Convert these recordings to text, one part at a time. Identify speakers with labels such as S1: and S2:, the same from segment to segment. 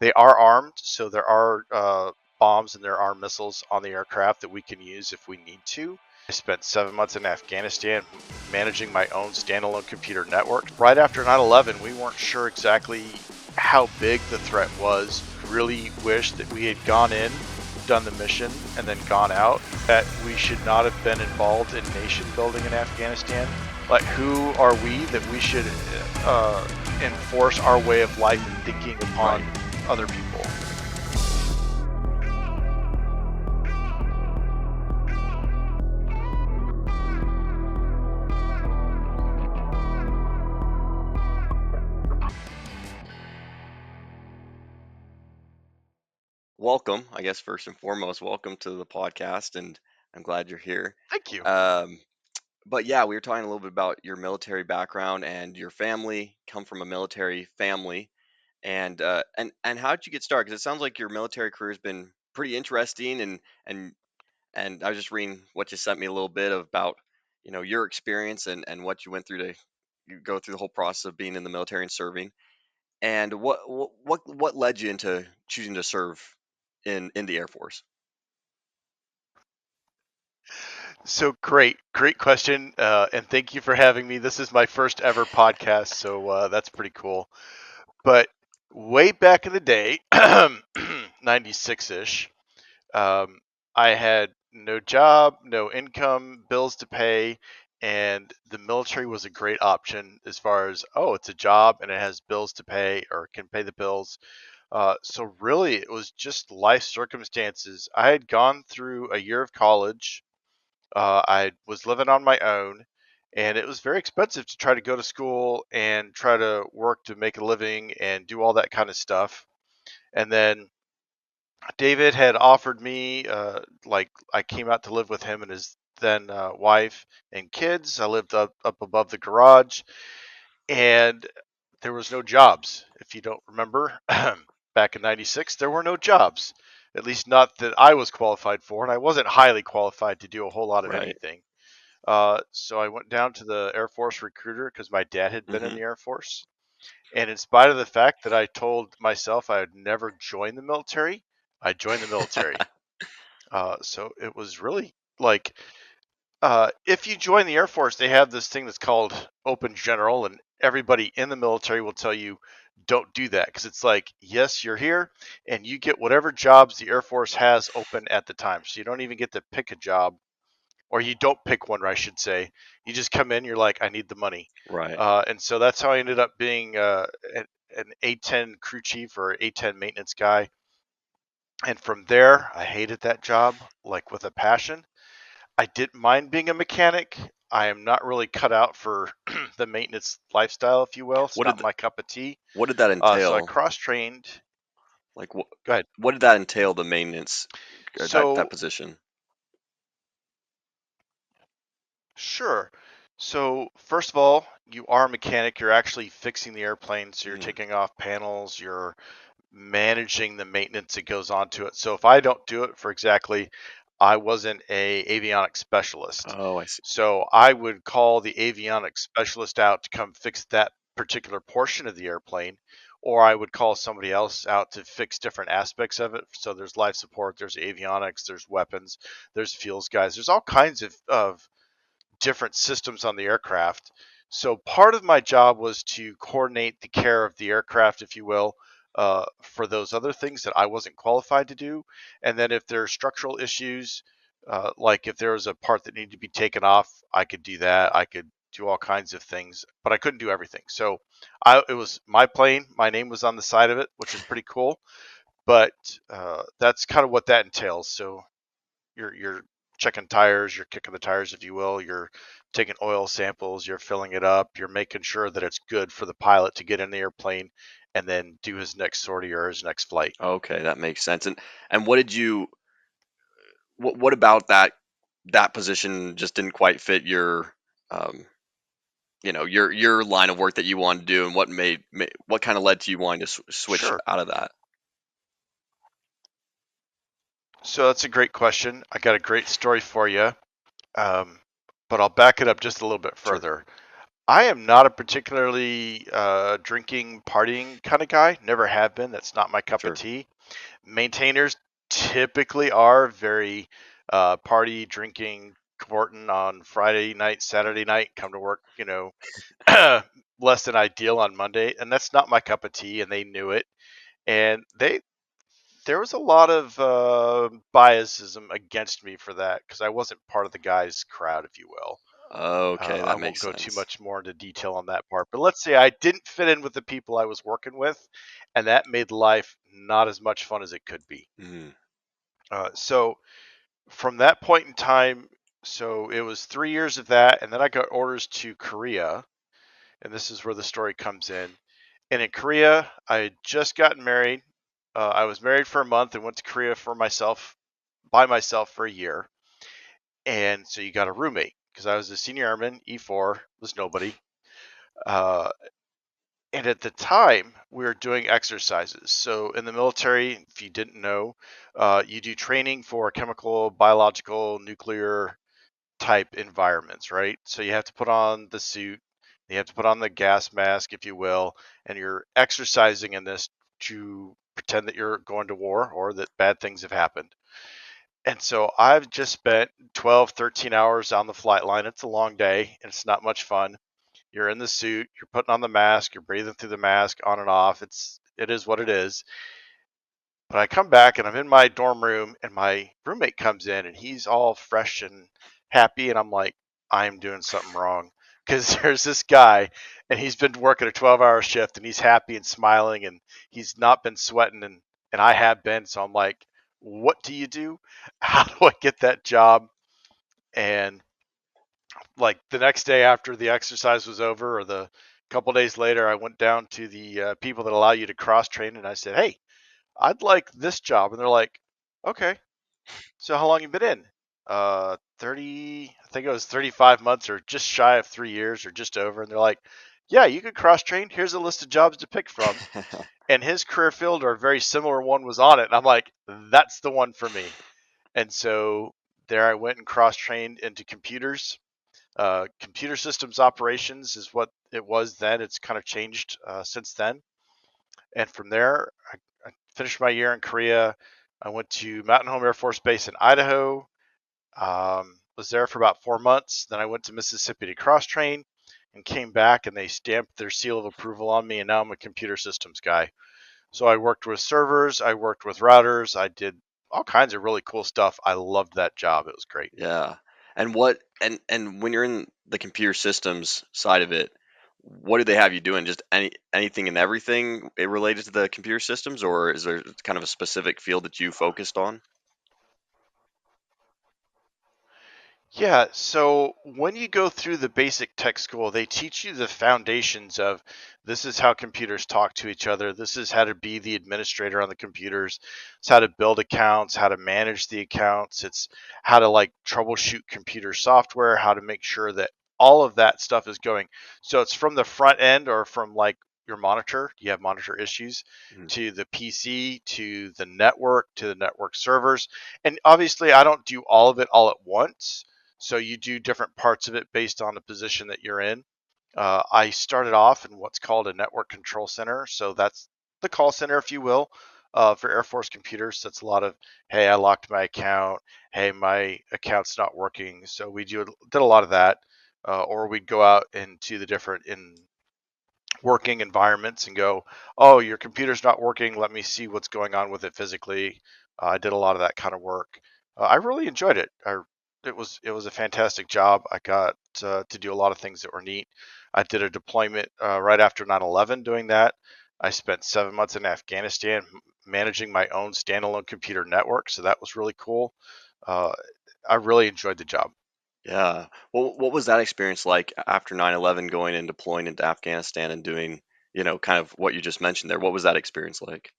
S1: They are armed, so there are bombs and there are missiles on the aircraft that we can use if we need to. I spent 7 months in Afghanistan managing my own standalone computer network. Right after 9/11, we weren't sure exactly how big the threat was. Really wish that we had gone in, done the mission, and then gone out. That we should not have been involved in nation building in Afghanistan. Like, who are we that we should enforce our way of life and thinking upon other people?
S2: Welcome, I guess first and foremost, welcome to the podcast, and I'm glad you're here.
S1: Thank you.
S2: Um, but yeah, we were talking a little bit about your military background and your family. Come from a military family, and how did you get started? Because it sounds like your military career has been pretty interesting, and I was just reading what you sent me a little bit about, your experience and what you went through to you go through the whole process of being in the military and serving. And what led you into choosing to serve in the Air Force?
S1: So great question, and thank you for having me. This is my first ever podcast, so that's pretty cool. But way back in the day, 96-ish, um, I had no job, no income, bills to pay, and the military was a great option as far as, oh, it's a job and it has bills to pay or can pay the bills. So really, it was just life circumstances. I had gone through a year of college. I was living on my own, and it was very expensive to try to go to school and try to work to make a living and do all that kind of stuff. And then David had offered me, like, I came out to live with him and his then wife and kids. I lived up above the garage, and there was no jobs. If you don't remember, back in '96, there were no jobs. At least not that I was qualified for, and I wasn't highly qualified to do a whole lot of
S2: Right.
S1: anything. So I went down to the Air Force recruiter because my dad had been in
S2: Hmm.
S1: the Air Force. And in spite of the fact that I told myself I would never join the military, I joined the military. So it was really like, if you join the Air Force, they have this thing that's called Open General, and everybody in the military will tell you don't do that because it's like, yes, you're here and you get whatever jobs the Air Force has open at the time. So you don't even get to pick a job, or you don't pick one, I should say. You just come in, you're like, I need the money.
S2: Right.
S1: And so that's how I ended up being an A-10 crew chief or A-10 maintenance guy. And from there, I hated that job like with a passion. I didn't mind being a mechanic. I am not really cut out for the maintenance lifestyle, if you will. It's
S2: What
S1: not
S2: did
S1: my cup of tea.
S2: what did that
S1: So I
S2: entail?
S1: cross trained.
S2: Like what
S1: Go ahead.
S2: what did that entail, the maintenance, that
S1: So
S2: position?
S1: Sure. So, first of all, you are a mechanic. You're actually fixing the airplane. So, you're
S2: Mm.
S1: taking off panels, you're managing the maintenance that goes onto it. So, if I don't do it for exactly, I wasn't a avionics specialist.
S2: Oh, I see.
S1: So, I would call the avionics specialist out to come fix that particular portion of the airplane, or I would call somebody else out to fix different aspects of it. So, there's life support, there's avionics, there's weapons, there's fuels guys, there's all kinds of different systems on the aircraft. So part of my job was to coordinate the care of the aircraft, if you will, for those other things that I wasn't qualified to do. And then if there are structural issues, like if there was a part that needed to be taken off, I could do that. I could do all kinds of things, but I couldn't do everything. So it was my plane. My name was on the side of it, which is pretty cool. But that's kind of what that entails. So you're checking tires, you're kicking the tires, if you will. You're taking oil samples, you're filling it up, you're making sure that it's good for the pilot to get in the airplane and then do his next sortie or his next flight.
S2: Okay, that makes sense. And what about that position just didn't quite fit your um your line of work that you wanted to do, and what kind of led to you wanting to switch
S1: Sure.
S2: out of that?
S1: So that's a great question. I got a great story for you, um, but I'll back it up just a little bit
S2: Sure.
S1: further. I am not a particularly drinking, partying kind of guy. Never have been. That's not my cup of
S2: Sure.
S1: tea. Maintainers typically are very party, drinking, cavorting on Friday night, Saturday night, come to work, less than ideal on Monday. And that's not my cup of tea. And they knew it. And there was a lot of biasism against me for that because I wasn't part of the guys' crowd, if you will.
S2: Okay,
S1: I
S2: that
S1: won't
S2: makes
S1: go too
S2: sense.
S1: much more into detail on that part, but let's say I didn't fit in with the people I was working with, and that made life not as much fun as it could be.
S2: Mm.
S1: So from that point in time, so it was 3 years of that, and then I got orders to Korea, and this is where the story comes in. And in Korea, I had just gotten married. I was married for a month and went to Korea for myself, by myself for a year. And so you got a roommate because I was a senior airman, E4, was nobody. Uh, and at the time, we were doing exercises. So in the military, if you didn't know, you do training for chemical, biological, nuclear type environments, right? So you have to put on the suit, you have to put on the gas mask, if you will, and you're exercising in this to pretend that you're going to war or that bad things have happened. And so I've just spent 12, 13 hours on the flight line. It's a long day and it's not much fun. You're in the suit, you're putting on the mask, you're breathing through the mask on and off. It is what it is. But I come back and I'm in my dorm room and my roommate comes in and he's all fresh and happy and I'm like, I'm doing something wrong. Because there's this guy and he's been working a 12-hour shift and he's happy and smiling and he's not been sweating and I have been. So I'm like, what do you do? How do I get that job? And like the next day after the exercise was over or the couple days later, I went down to the people that allow you to cross train and I said, hey, I'd like this job. And they're like, okay, so how long you been in? 30, I think it was 35 months or just shy of 3 years or just over. And they're like, yeah, you could cross train. Here's a list of jobs to pick from. And his career field or a very similar one was on it. And I'm like, that's the one for me. And so there I went and cross trained into computers. Computer systems operations is what it was then. It's kind of changed since then. And from there, I finished my year in Korea. I went to Mountain Home Air Force Base in Idaho. Was there for about 4 months. Then I went to Mississippi to cross train and came back, and they stamped their seal of approval on me. And now I'm a computer systems guy. So I worked with servers, I worked with routers, I did all kinds of really cool stuff. I loved that job. It was great.
S2: Yeah. And when you're in the computer systems side of it, what do they have you doing? Just anything and everything related to the computer systems, or is there kind of a specific field that you focused on?
S1: Yeah, so when you go through the basic tech school, they teach you the foundations of this is how computers talk to each other. This is how to be the administrator on the computers. It's how to build accounts, how to manage the accounts. It's how to like troubleshoot computer software, how to make sure that all of that stuff is going. So it's from the front end or from like your monitor, you have monitor issues,
S2: Mhm.
S1: to the PC, to the network servers. And obviously, I don't do all of it all at once, so you do different parts of it based on the position that you're in. I started off in what's called a network control center. So that's the call center, if you will, for Air Force computers. That's a lot of, hey, I locked my account. Hey, my account's not working. So did a lot of that. Or we'd go out into the different in working environments and go, oh, your computer's not working. Let me see what's going on with it physically. I did a lot of that kind of work. I really enjoyed it. It was a fantastic job. I got to do a lot of things that were neat. I did a deployment right after 9/11 doing that. I spent 7 months in Afghanistan managing my own standalone computer network, so that was really cool. Uh, I really enjoyed the job.
S2: Yeah. Well, what was that experience like after 9/11, going and deploying into Afghanistan and doing, kind of what you just mentioned there? What was that experience like?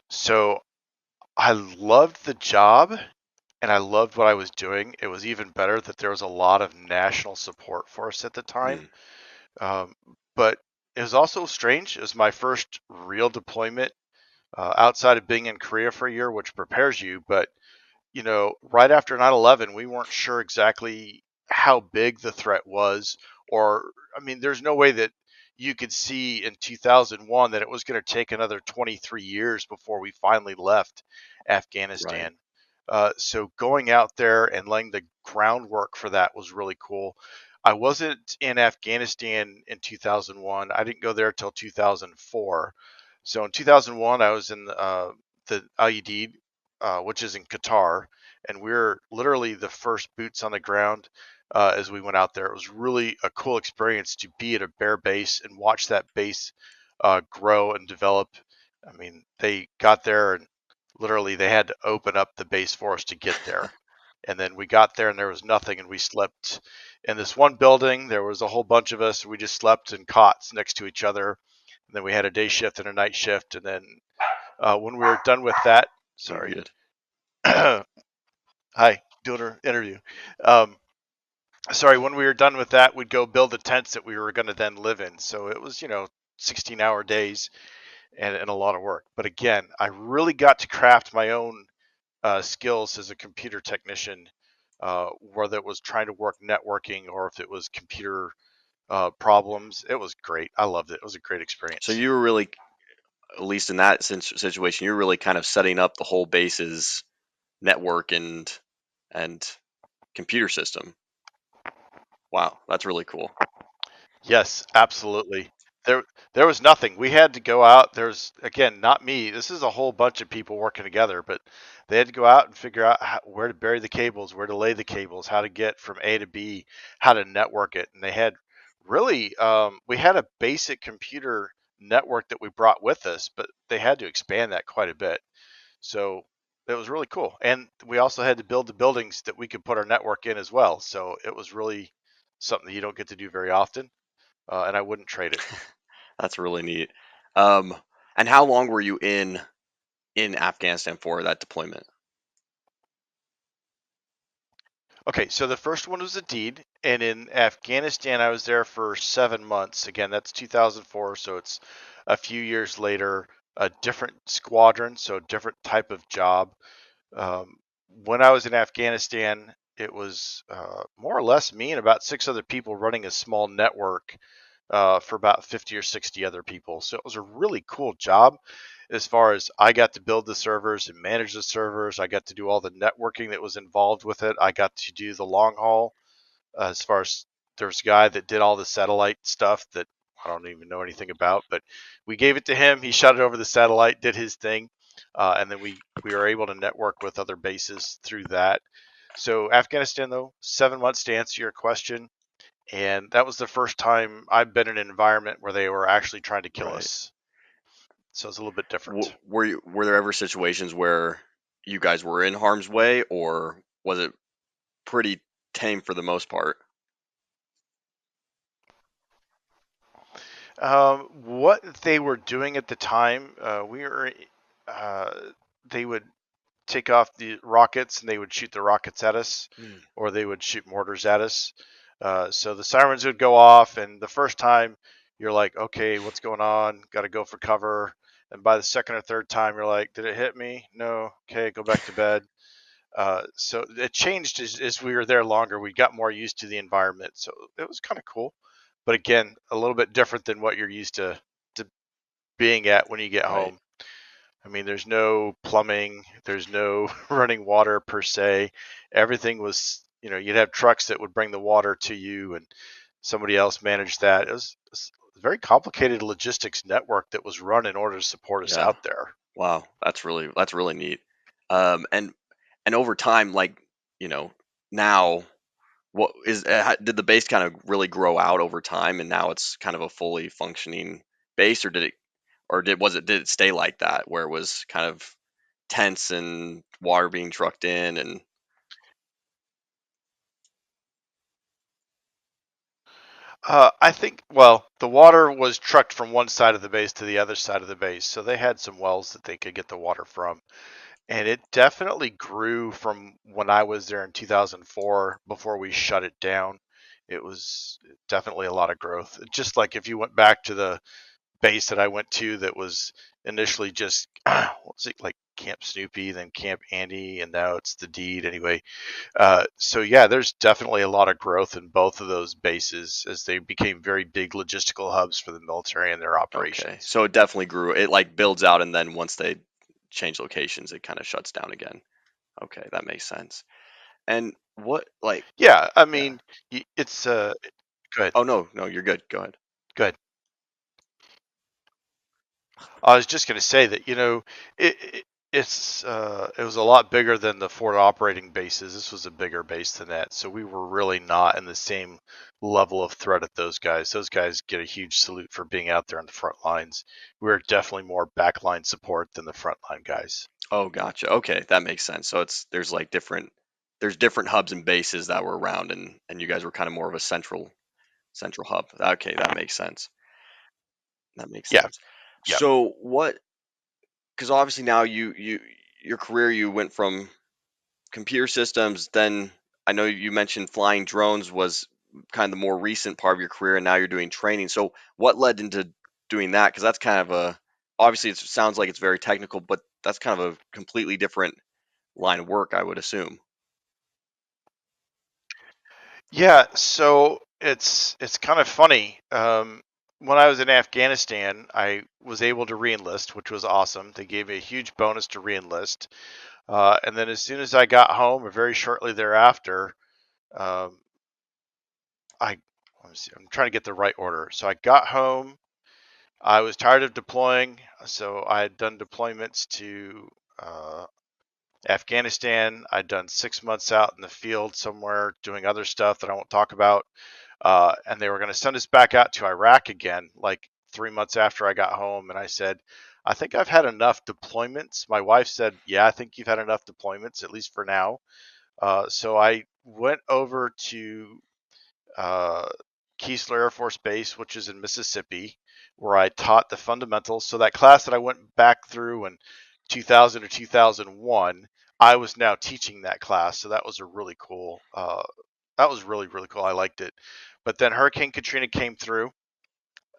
S1: So I loved the job and I loved what I was doing. It was even better that there was a lot of national support for us at the time.
S2: Mm.
S1: Um, but it was also strange. It was my first real deployment outside of being in Korea for a year, which prepares you. But right after 9/11, we weren't sure exactly. how big the threat was, or I mean, there's no way that you could see in 2001 that it was going to take another 23 years before we finally left
S2: Right.
S1: Afghanistan. So going out there and laying the groundwork for that was really cool. I wasn't in Afghanistan in 2001. I didn't go there till 2004. So in 2001, I was in the IED, which is in Qatar, and we are literally the first boots on the ground as we went out there. It was really a cool experience to be at a bear base and watch that base grow and develop. I mean, they got there and literally they had to open up the base for us to get there. And then we got there and there was nothing, and we slept in this one building. There was a whole bunch of us. We just slept in cots next to each other. And then we had a day shift and a night shift. And then when we were done with that,
S2: Oh, you're
S1: sorry,
S2: good.
S1: hi, doing an interview. Um, sorry, when we were done with that, we'd go build the tents that we were going to then live in. So it was, 16-hour days and a lot of work. But again, I really got to craft my own skills as a computer technician, whether it was trying to work networking or if it was computer problems. It was great. I loved it. It was a great
S2: So
S1: experience.
S2: you were really, at least in that situation, you're really kind of setting up the whole base's network and computer system. Wow, that's really cool.
S1: Yes, absolutely. There there was nothing. We had to go out. There's again, not me. This is a whole bunch of people working together, but they had to go out and figure out where to bury the cables, where to lay the cables, how to get from A to B, how to network it. And they had really we had a basic computer network that we brought with us, but they had to expand that quite a bit. So it was really cool. And we also had to build the buildings that we could put our network in as well. So it was really something that you don't get to do very often, and I wouldn't trade it.
S2: That's really neat. Um, and how long were you in Afghanistan for that deployment?
S1: Okay, so the first one was a deed, and in Afghanistan, I was there for 7 months. Again, that's 2004, so it's a few years later, a different squadron, so different type of job. Um, when I was in Afghanistan, it was more or less me and about six other people running a small network for about 50 or 60 other people. So it was a really cool job as far as I got to build the servers and manage the servers. I got to do all the networking that was involved with it. I got to do the long haul as far as there's a guy that did all the satellite stuff that I don't even know anything about, but we gave it to him. He shot it over the satellite, did his thing, and then we were able to network with other bases through that. So Afghanistan, though, 7 months to answer your question, and that was the first time I've been in an environment where they were actually trying to kill
S2: Right.
S1: us. So it's a little bit different.
S2: Were there ever situations where you guys were in harm's way, or was it pretty tame for the most part?
S1: What they were doing at the time, we were, uh, they would take off the rockets and they would shoot the rockets at us,
S2: Mm,
S1: or they would shoot mortars at us. So the sirens would go off, and the first time you're like, okay, what's going on? Got to go for cover. And by the second or third time, you're like, did it hit me? No. Okay, go back to bed. So it changed as we were there longer. We got more used to the environment, so it was kind of cool. But again, a little bit different than what you're used to being at when you get
S2: right.
S1: home. I mean, there's no plumbing, there's no running water per se. Everything was, you'd have trucks that would bring the water to you, and somebody else managed that. It was a very complicated logistics network that was run in order to support us
S2: Yeah.
S1: out there.
S2: Wow. That's really neat. And over time, like, you know, now did the base kind of really grow out over time, and now it's kind of a fully functioning base, or did it stay like that where it was kind of tents and water being trucked in and
S1: I think, well, the water was trucked from one side of the base to the other side of the base, so they had some wells that they could get the water from. And it definitely grew from when I was there in 2004 before we shut it down. It was definitely a lot of growth. Just like if you went back to the base that I went to that was initially just what's it like Camp Snoopy, then Camp Andy, and now it's the Deed. Anyway, so yeah, there's definitely a lot of growth in both of those bases as they became very big logistical hubs for the military and their
S2: Okay.
S1: operations.
S2: So it definitely grew. It like builds out, and then once they change locations, it kind of shuts down again. Okay, that makes sense. And what like
S1: Yeah, I
S2: yeah.
S1: mean, it's good,
S2: Oh no, no, you're good. Go ahead.
S1: good. I was just going to say that it was a lot bigger than the Fort operating bases. This was a bigger base than that, so we were really not in the same level of threat at those guys. Those guys get a huge salute for being out there on the front lines. We're definitely more backline support than the frontline guys.
S2: Oh, gotcha. Okay, that makes sense. So it's there's like there's different hubs and bases that were around, and you guys were kind of more of a central hub. Okay, that makes sense. That makes
S1: Yeah,
S2: sense.
S1: yeah.
S2: So what? Because obviously now you your career you went from computer systems, then I know you mentioned flying drones was kind of the more recent part of your career, and now you're doing training. So what led into doing that? Because that's kind of a obviously it sounds like it's very technical, but that's kind of a completely different line of work, I would assume.
S1: Yeah, so it's kind of funny. When I was in Afghanistan, I was able to reenlist, which was awesome. They gave me a huge bonus to reenlist. And then as soon as I got home, or very shortly thereafter, um, I let me see, I'm trying to get the right order. So I got home. I was tired of deploying, so I had done deployments to uh, Afghanistan. I'd done 6 months out in the field somewhere doing other stuff that I won't talk about. And they were going to send us back out to Iraq again, like 3 months after I got home. And I said, I think I've had enough deployments. My wife said, yeah, I think you've had enough deployments, at least for now. So I went over to uh, Keesler Air Force Base, which is in Mississippi, where I taught the fundamentals. So that class that I went back through in 2000 or 2001, I was now teaching that class. So that was a really cool. That was really really cool. I liked it. But then Hurricane Katrina came through,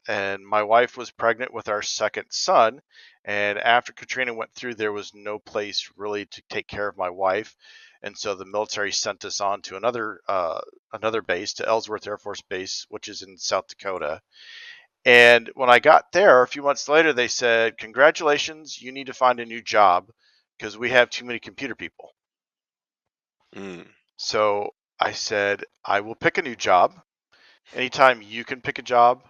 S1: and my wife was pregnant with our second son. And after Katrina went through, there was no place really to take care of my wife, and so the military sent us on to another base, to Ellsworth Air Force Base, which is in South Dakota. And when I got there a few months later, they said, "Congratulations, you need to find a new job because we have too many computer people."
S2: Mm.
S1: So I said, "I will pick a new job. Anytime you can pick a job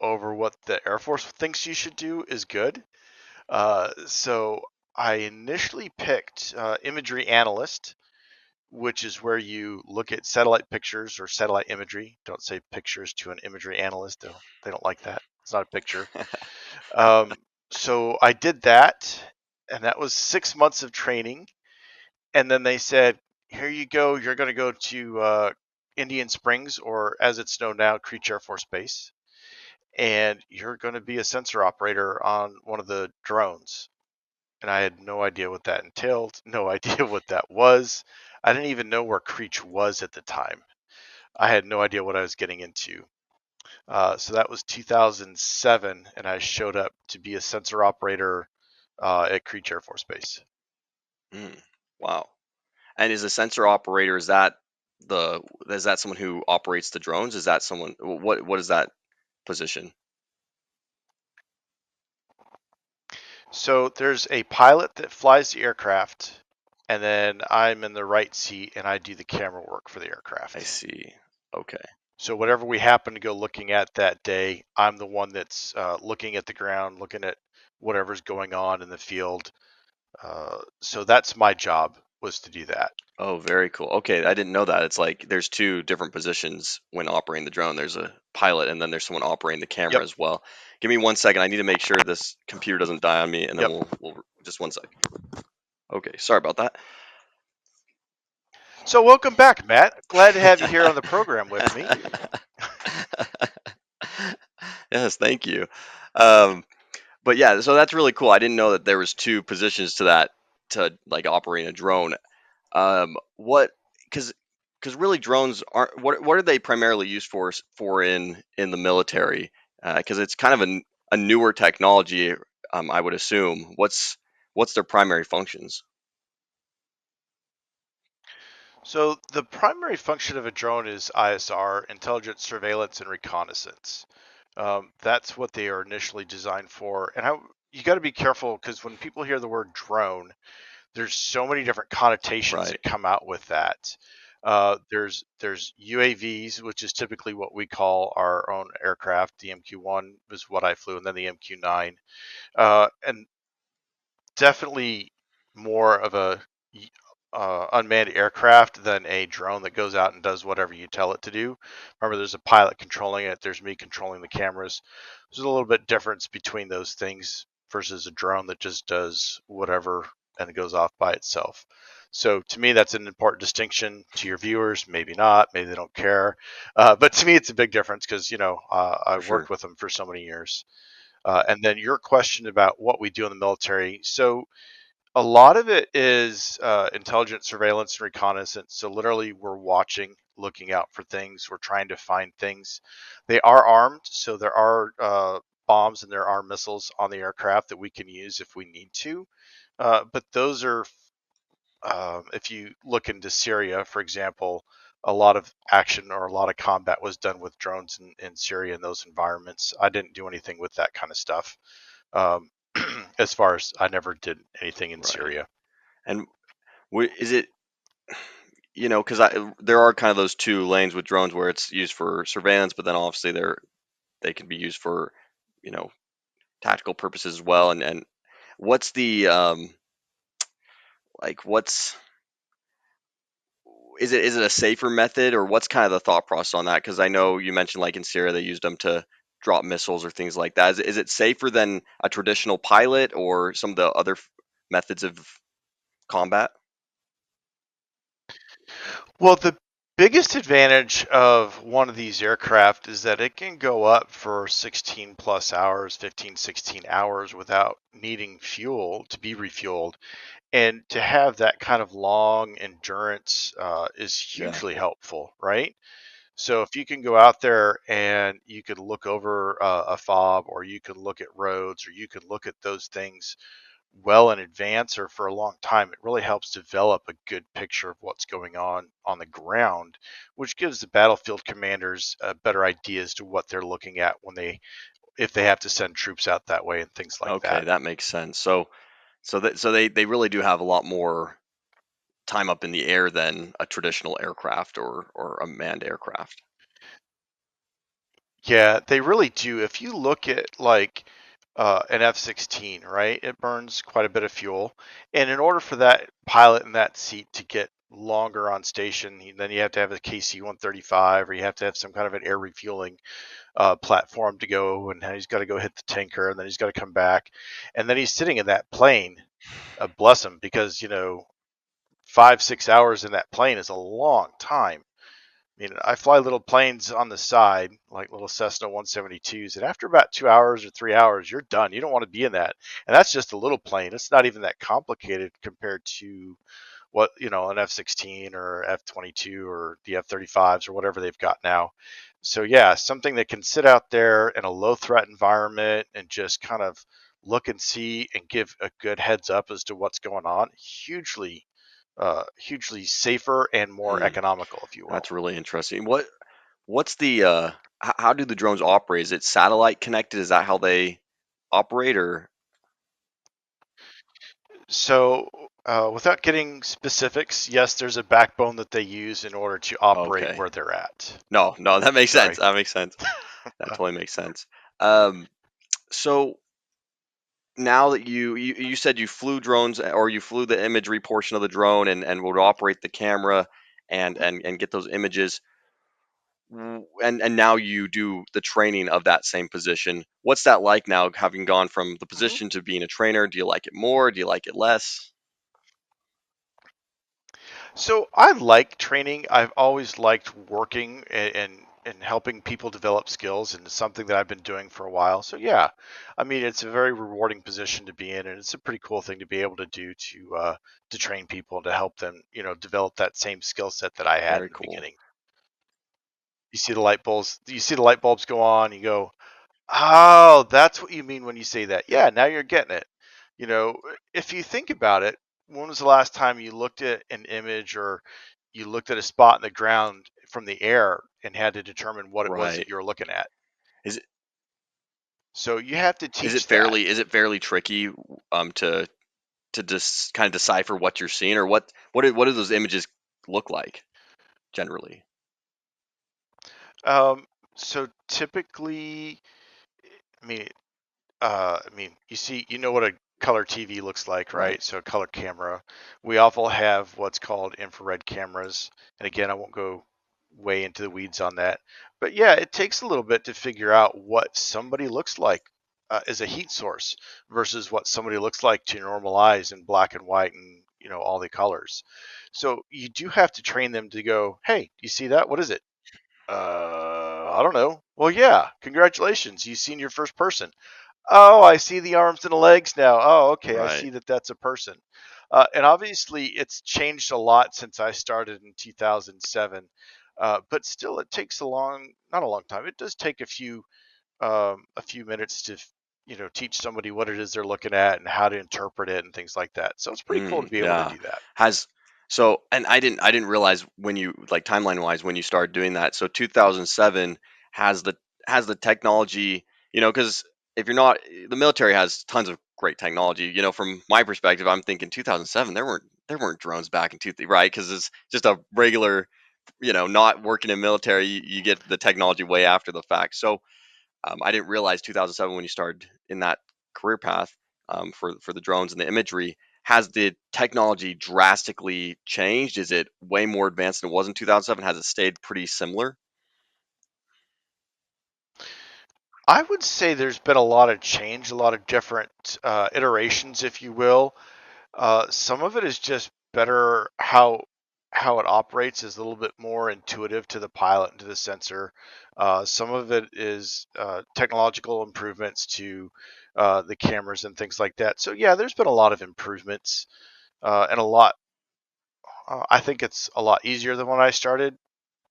S1: over what the Air Force thinks you should do is good." So I initially picked imagery analyst, which is where you look at satellite pictures or satellite imagery. Don't say pictures to an imagery analyst; they don't like that. It's not a picture. Um, so I did that, and that was 6 months of training. And then they said, "Here you go. You're going to go to Indian Springs, or as it's known now, Creech Air Force Base, and you're going to be a sensor operator on one of the drones." And I had no idea what that entailed, no idea what that was. I didn't even know where Creech was at the time. I had no idea what I was getting into. So that was 2007, and I showed up to be a sensor operator at Creech Air Force Base.
S2: Mm. Wow. And is a sensor operator, is that someone who operates the drones? Is that someone what is that position?
S1: So there's a pilot that flies the aircraft, and then I'm in the right seat and I do the camera work for the
S2: I
S1: aircraft.
S2: see. Okay.
S1: So whatever we happen to go looking at that day, I'm the one that's looking at the ground, looking at whatever's going on in the field. So that's my job, was to do that.
S2: Oh, very cool. Okay, I didn't know that. It's like there's two different positions when operating the drone. There's a pilot and then there's someone operating the camera
S1: Yep,
S2: as well. Give me 1 second. I need to make sure this computer doesn't die on me, and then
S1: yep.
S2: we'll just 1 sec. Okay, sorry about that.
S1: So welcome back, Matt. Glad to have you here on the program with me.
S2: Yes, thank you. Um, but yeah, so that's really cool. I didn't know that there was two positions to that to like operating a drone. What because really drones aren't what are they primarily used for in the military? Because it's kind of a a newer technology, I would assume. What's their primary functions?
S1: So the primary function of a drone is ISR, intelligence, surveillance, and reconnaissance. That's what they are initially designed for. And how you got to be careful because when people hear the word drone, there's so many different connotations
S2: Right.
S1: that come out with that. There's UAVs, which is typically what we call our own aircraft. The MQ-1 is what I flew, and then the MQ-9. And definitely more of a unmanned aircraft than a drone that goes out and does whatever you tell it to do. Remember, there's a pilot controlling it. There's me controlling the cameras. There's a little bit difference between those things versus a drone that just does whatever and it goes off by itself. So to me, that's an important distinction. To your viewers, maybe not. Maybe they don't care. But to me, it's a big difference because I
S2: For
S1: worked
S2: sure.
S1: with them for so many years. And then your question about what we do in the military. So a lot of it is intelligence, surveillance, and reconnaissance. So literally, we're watching, looking out for things. We're trying to find things. They are armed, so there are bombs and there are missiles on the aircraft that we can use if we need to. But those are, if you look into Syria, for example, a lot of action or a lot of combat was done with drones in Syria in those environments. I didn't do anything with that kind of stuff. Um, as far as I never did anything in
S2: Right.
S1: Syria.
S2: And is it, because there are kind of those two lanes with drones where it's used for surveillance, but then obviously they can be used for, you know, tactical purposes as well. And what's the like what's is it a safer method, or what's kind of the thought process on that? Because I know you mentioned like in Syria they used them to drop missiles or things like that. Is it safer than a traditional pilot or some of the other methods of combat?
S1: Well, the biggest advantage of one of these aircraft is that it can go up for 16 plus hours, 15, 16 hours without needing fuel to be refueled. And to have that kind of long endurance is
S2: Yeah.
S1: hugely helpful, right? So if you can go out there and you could look over a fob, or you could look at roads, or you could look at those things well in advance or for a long time, it really helps develop a good picture of what's going on the ground, which gives the battlefield commanders a better idea as to what they're looking at when they if they have to send troops out that way and things like
S2: Okay,
S1: that.
S2: that makes sense. So they really do have a lot more time up in the air than a traditional aircraft or a manned aircraft.
S1: Yeah, they really do. If you look at like an F-16, right, it burns quite a bit of fuel, and in order for that pilot in that seat to get longer on station, then you have to have a KC-135, or you have to have some kind of an air refueling platform to go, and he's got to go hit the tanker, and then he's got to come back, and then he's sitting in that plane. Bless him, because 5, 6 hours in that plane is a long time. I mean, I fly little planes on the side, like little Cessna 172s, and after about 2 hours or 3 hours, you're done. You don't want to be in that, and that's just a little plane. It's not even that complicated compared to what an F-16 or F-22 or the F-35s or whatever they've got now. So yeah, something that can sit out there in a low threat environment and just kind of look and see and give a good heads up as to what's going on. Hugely safer and more
S2: Hmm,
S1: economical, if you will.
S2: that's really interesting. What's the how do the drones operate? Is it satellite connected? Is that how they operate, or
S1: So, without getting specifics, yes, there's a backbone that they use in order to operate
S2: okay?
S1: where they're at.
S2: No, no, that makes sense.
S1: Sorry.
S2: That makes sense. That
S1: Uh,
S2: totally makes sense. Um, so now that you said you flew drones, or you flew the imagery portion of the drone and would operate the camera and get those images, and now you do the training of that same position. What's that like now, having gone from the
S1: mhm.
S2: position to being a trainer? Do you like it more? Do you like it less?
S1: So I like training. I've always liked working and helping people develop skills, and it's something that I've been doing for a while. So yeah, I mean it's a very rewarding position to be in, and it's a pretty cool thing to be able to do to train people to help them develop that same skill set that I had
S2: Very
S1: in the
S2: cool.
S1: beginning. You see the light bulbs go on. You go, Oh, that's what you mean when you say that. Yeah, now you're getting it. You know, if you think about it, when was the last time you looked at an image or you looked at a spot in the ground from the air and had to determine what it was that
S2: Right.
S1: you were looking at?
S2: Is it
S1: So you have to
S2: is it
S1: teach that.
S2: fairly tricky to just kind of decipher what you're seeing, or what do those images look like generally?
S1: Um, so typically, I mean, you know what a color TV looks like,
S2: Right.
S1: right? So a color camera. We also have what's called infrared cameras. And again, I won't go way into the weeds on that. But yeah, it takes a little bit to figure out what somebody looks like as a heat source versus what somebody looks like to normalize in black and white and all the colors. So you do have to train them to go, hey, do you see that? What is it? I don't know. Well, yeah, congratulations. You've seen your first person. Oh, I see the arms and the legs now. Oh, okay. I
S2: Right.
S1: see that that's a person. And obviously, it's changed a lot since I started in 2007. But still, it takes not a long time. It does take a few minutes to, teach somebody what it is they're looking at and how to interpret it and things like that. So it's pretty cool to be able to
S2: Yeah.
S1: do that.
S2: Has so and I didn't realize when you like timeline wise when you started doing that. So 2007 has the technology, because if you're not the military has tons of great technology. From my perspective, I'm thinking 2007 there weren't drones back in 2000, right? Because it's just a regular, not working in military, you get the technology way after the fact. So I didn't realize 2007 when you started in that career path, for the drones and the imagery. Has the technology drastically changed? Is it way more advanced than it was in 2007? Has it stayed pretty similar?
S1: I would say there's been a lot of change, a lot of different iterations, if you will. Some of it is just better how it operates is a little bit more intuitive to the pilot and to the sensor. Some of it is technological improvements to the cameras and things like that. So yeah, there's been a lot of improvements and a lot. I think it's a lot easier than when I started,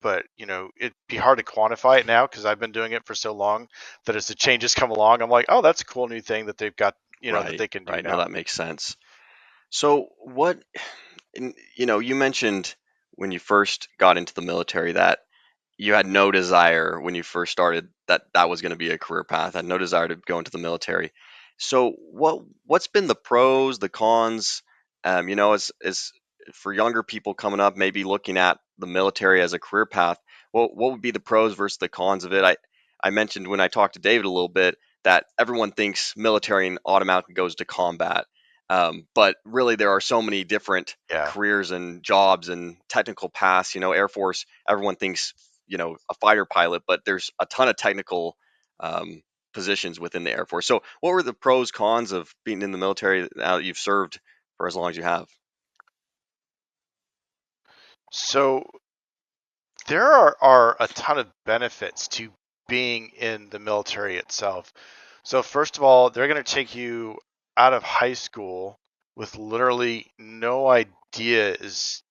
S1: but it'd be hard to quantify it now because I've been doing it for so long that as the changes come along, I'm like, oh, that's a cool new thing that they've got, that
S2: Right,
S1: they can do
S2: right. No,
S1: now.
S2: that makes sense. So you mentioned when you first got into the military that you had no desire when you first started that was going to be a career path. Had no desire to go into the military. So what's been the pros, the cons? As for younger people coming up, maybe looking at the military as a career path. What would be the pros versus the cons of it? I mentioned when I talked to David a little bit that everyone thinks military and automatically goes to combat, but really there are so many different
S1: Yeah.
S2: careers and jobs and technical paths. Air Force, everyone thinks a fighter pilot, but there's a ton of technical um, positions within the Air Force. So, what were the pros cons of being in the military now that you've served for as long as you have?
S1: So there are a ton of benefits to being in the military itself. So first of all, they're going to take you out of high school with literally no idea as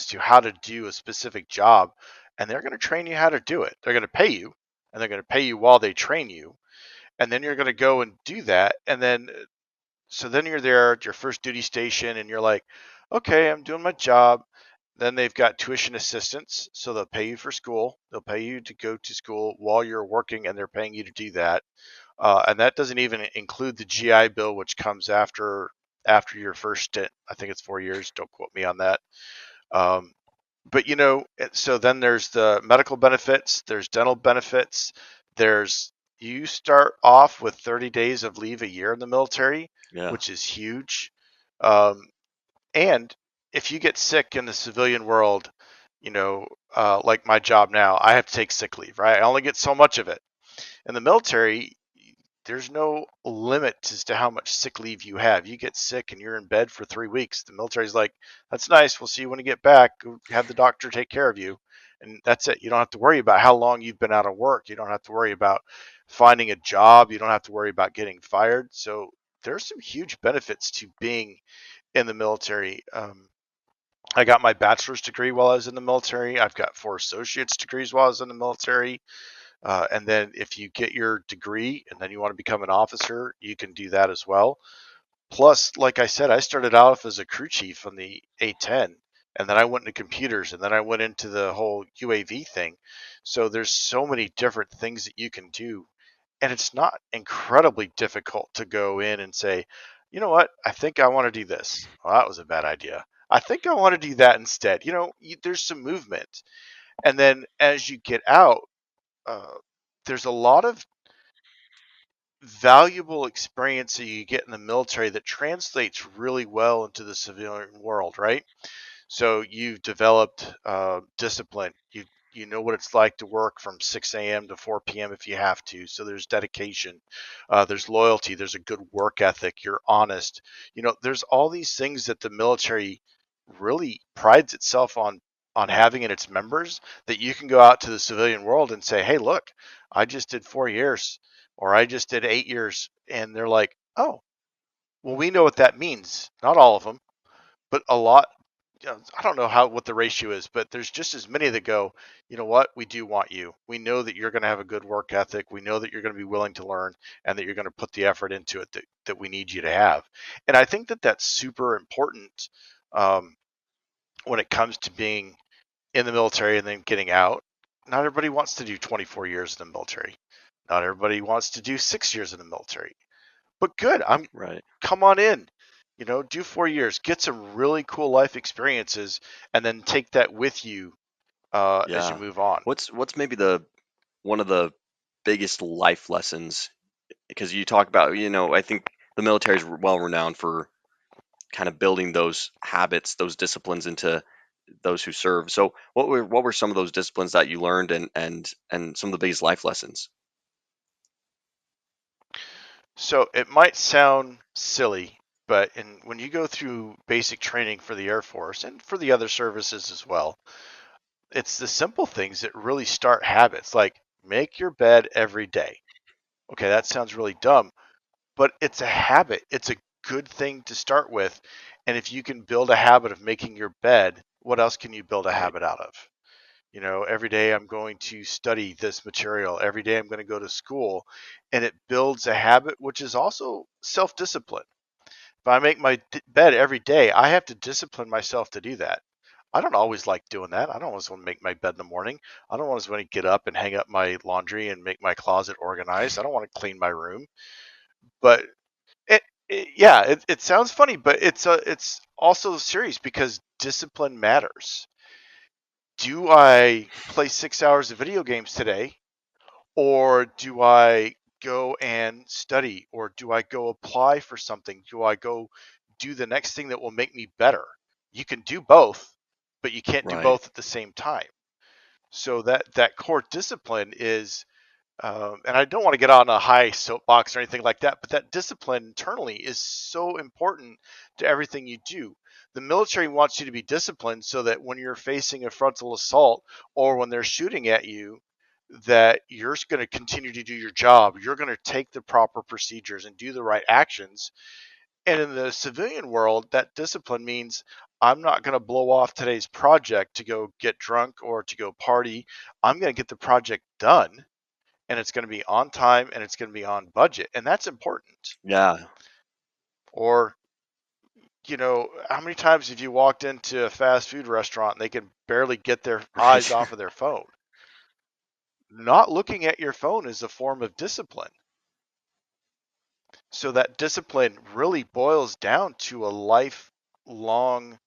S1: to how to do a specific job, and they're going to train you how to do it. They're going to pay you, and they're going to pay you while they train you, and then you're going to go and do that, and then so then you're there at your first duty station and you're like, okay, I'm doing my job. Then they've got tuition assistance. So they'll pay you for school. They'll pay you to go to school while you're working and they're paying you to do that. And that doesn't even include the GI Bill, which comes after your first stint. I think it's 4 years. Don't quote me on that. Um, but so then there's the medical benefits, there's dental benefits, there's you start off with 30 days of leave a year in the military,
S2: Yeah,
S1: which is huge. Um, and if you get sick in the civilian world, like my job now, I have to take sick leave, right? I only get so much of it. In the military, there's no limit as to how much sick leave you have. You get sick and you're in bed for 3 weeks. The military's like, that's nice. We'll see you when you get back. Go have the doctor take care of you. And that's it. You don't have to worry about how long you've been out of work. You don't have to worry about finding a job. You don't have to worry about getting fired. So there's some huge benefits to being in the military. I got my bachelor's degree while I was in the military. I've got 4 associate's degrees while I was in the military. And then if you get your degree and then you want to become an officer, you can do that as well. Plus, like I said, I started out as a crew chief on the A-10, and then I went into computers, and then I went into the whole UAV thing. So there's so many different things that you can do, and it's not incredibly difficult to go in and say, you know what, I think I want to do this. Well, that was a bad idea. I think I want to do that instead. There's some movement, and then as you get out, uh, there's a lot of valuable experience that you get in the military that translates really well into the civilian world, right? So you've developed discipline. You know what it's like to work from 6 a.m. to 4 p.m. if you have to. So there's dedication, there's loyalty, there's a good work ethic. You're honest. There's all these things that the military really prides itself on having in its members that you can go out to the civilian world and say, "Hey, look, I just did 4 years, or I just did 8 years," and they're like, "Oh, well, we know what that means." Not all of them, but a lot. I don't know what the ratio is, but there's just as many that go, you know what, we do want you. We know that you're going to have a good work ethic. We know that you're going to be willing to learn and that you're going to put the effort into it that we need you to have. And I think that that's super important um, when it comes to being in the military and then getting out. Not everybody wants to do 24 years in the military. Not everybody wants to do 6 years in the military. But good, I'm
S2: Right.
S1: come on in. Do 4 years, get some really cool life experiences, and then take that with you as you
S2: Yeah.
S1: move on.
S2: What's maybe the one of the biggest life lessons? Because you talk about, I think the military is well renowned for kind of building those habits, those disciplines into those who serve. So what were some of those disciplines that you learned, and some of the biggest life lessons?
S1: So it might sound silly, but when you go through basic training for the Air Force and for the other services as well, it's the simple things that really start habits, like make your bed every day. Okay, that sounds really dumb, but it's a habit. It's a good thing to start with. And if you can build a habit of making your bed, what else can you build a
S2: Right.
S1: habit out of? Every day I'm going to study this material. Every day I'm going to go to school. And it builds a habit, which is also self discipline. If I make my bed every day, I have to discipline myself to do that. I don't always like doing that. I don't always want to make my bed in the morning. I don't always want to get up and hang up my laundry and make my closet organized. I don't want to clean my room. But it sounds funny, but it's also serious because discipline matters. Do I play 6 hours of video games today, or do I go and study, or do I go apply for something? Do I go do the next thing that will make me better? You can do both, but you can't do
S2: Right.
S1: both at the same time. So that core discipline is and I don't want to get on a high soapbox or anything like that, but that discipline internally is so important to everything you do. The military wants you to be disciplined so that when you're facing a frontal assault or when they're shooting at you, that you're going to continue to do your job. You're going to take the proper procedures and do the right actions. And in the civilian world, that discipline means I'm not going to blow off today's project to go get drunk or to go party. I'm going to get the project done, and it's going to be on time, and it's going to be on budget, and that's important.
S2: Yeah.
S1: Or how many times have you walked into a fast food restaurant and they can barely get their eyes
S2: Right.
S1: off of their phone? Not looking at your phone is a form of discipline. So that discipline really boils down to a lifelong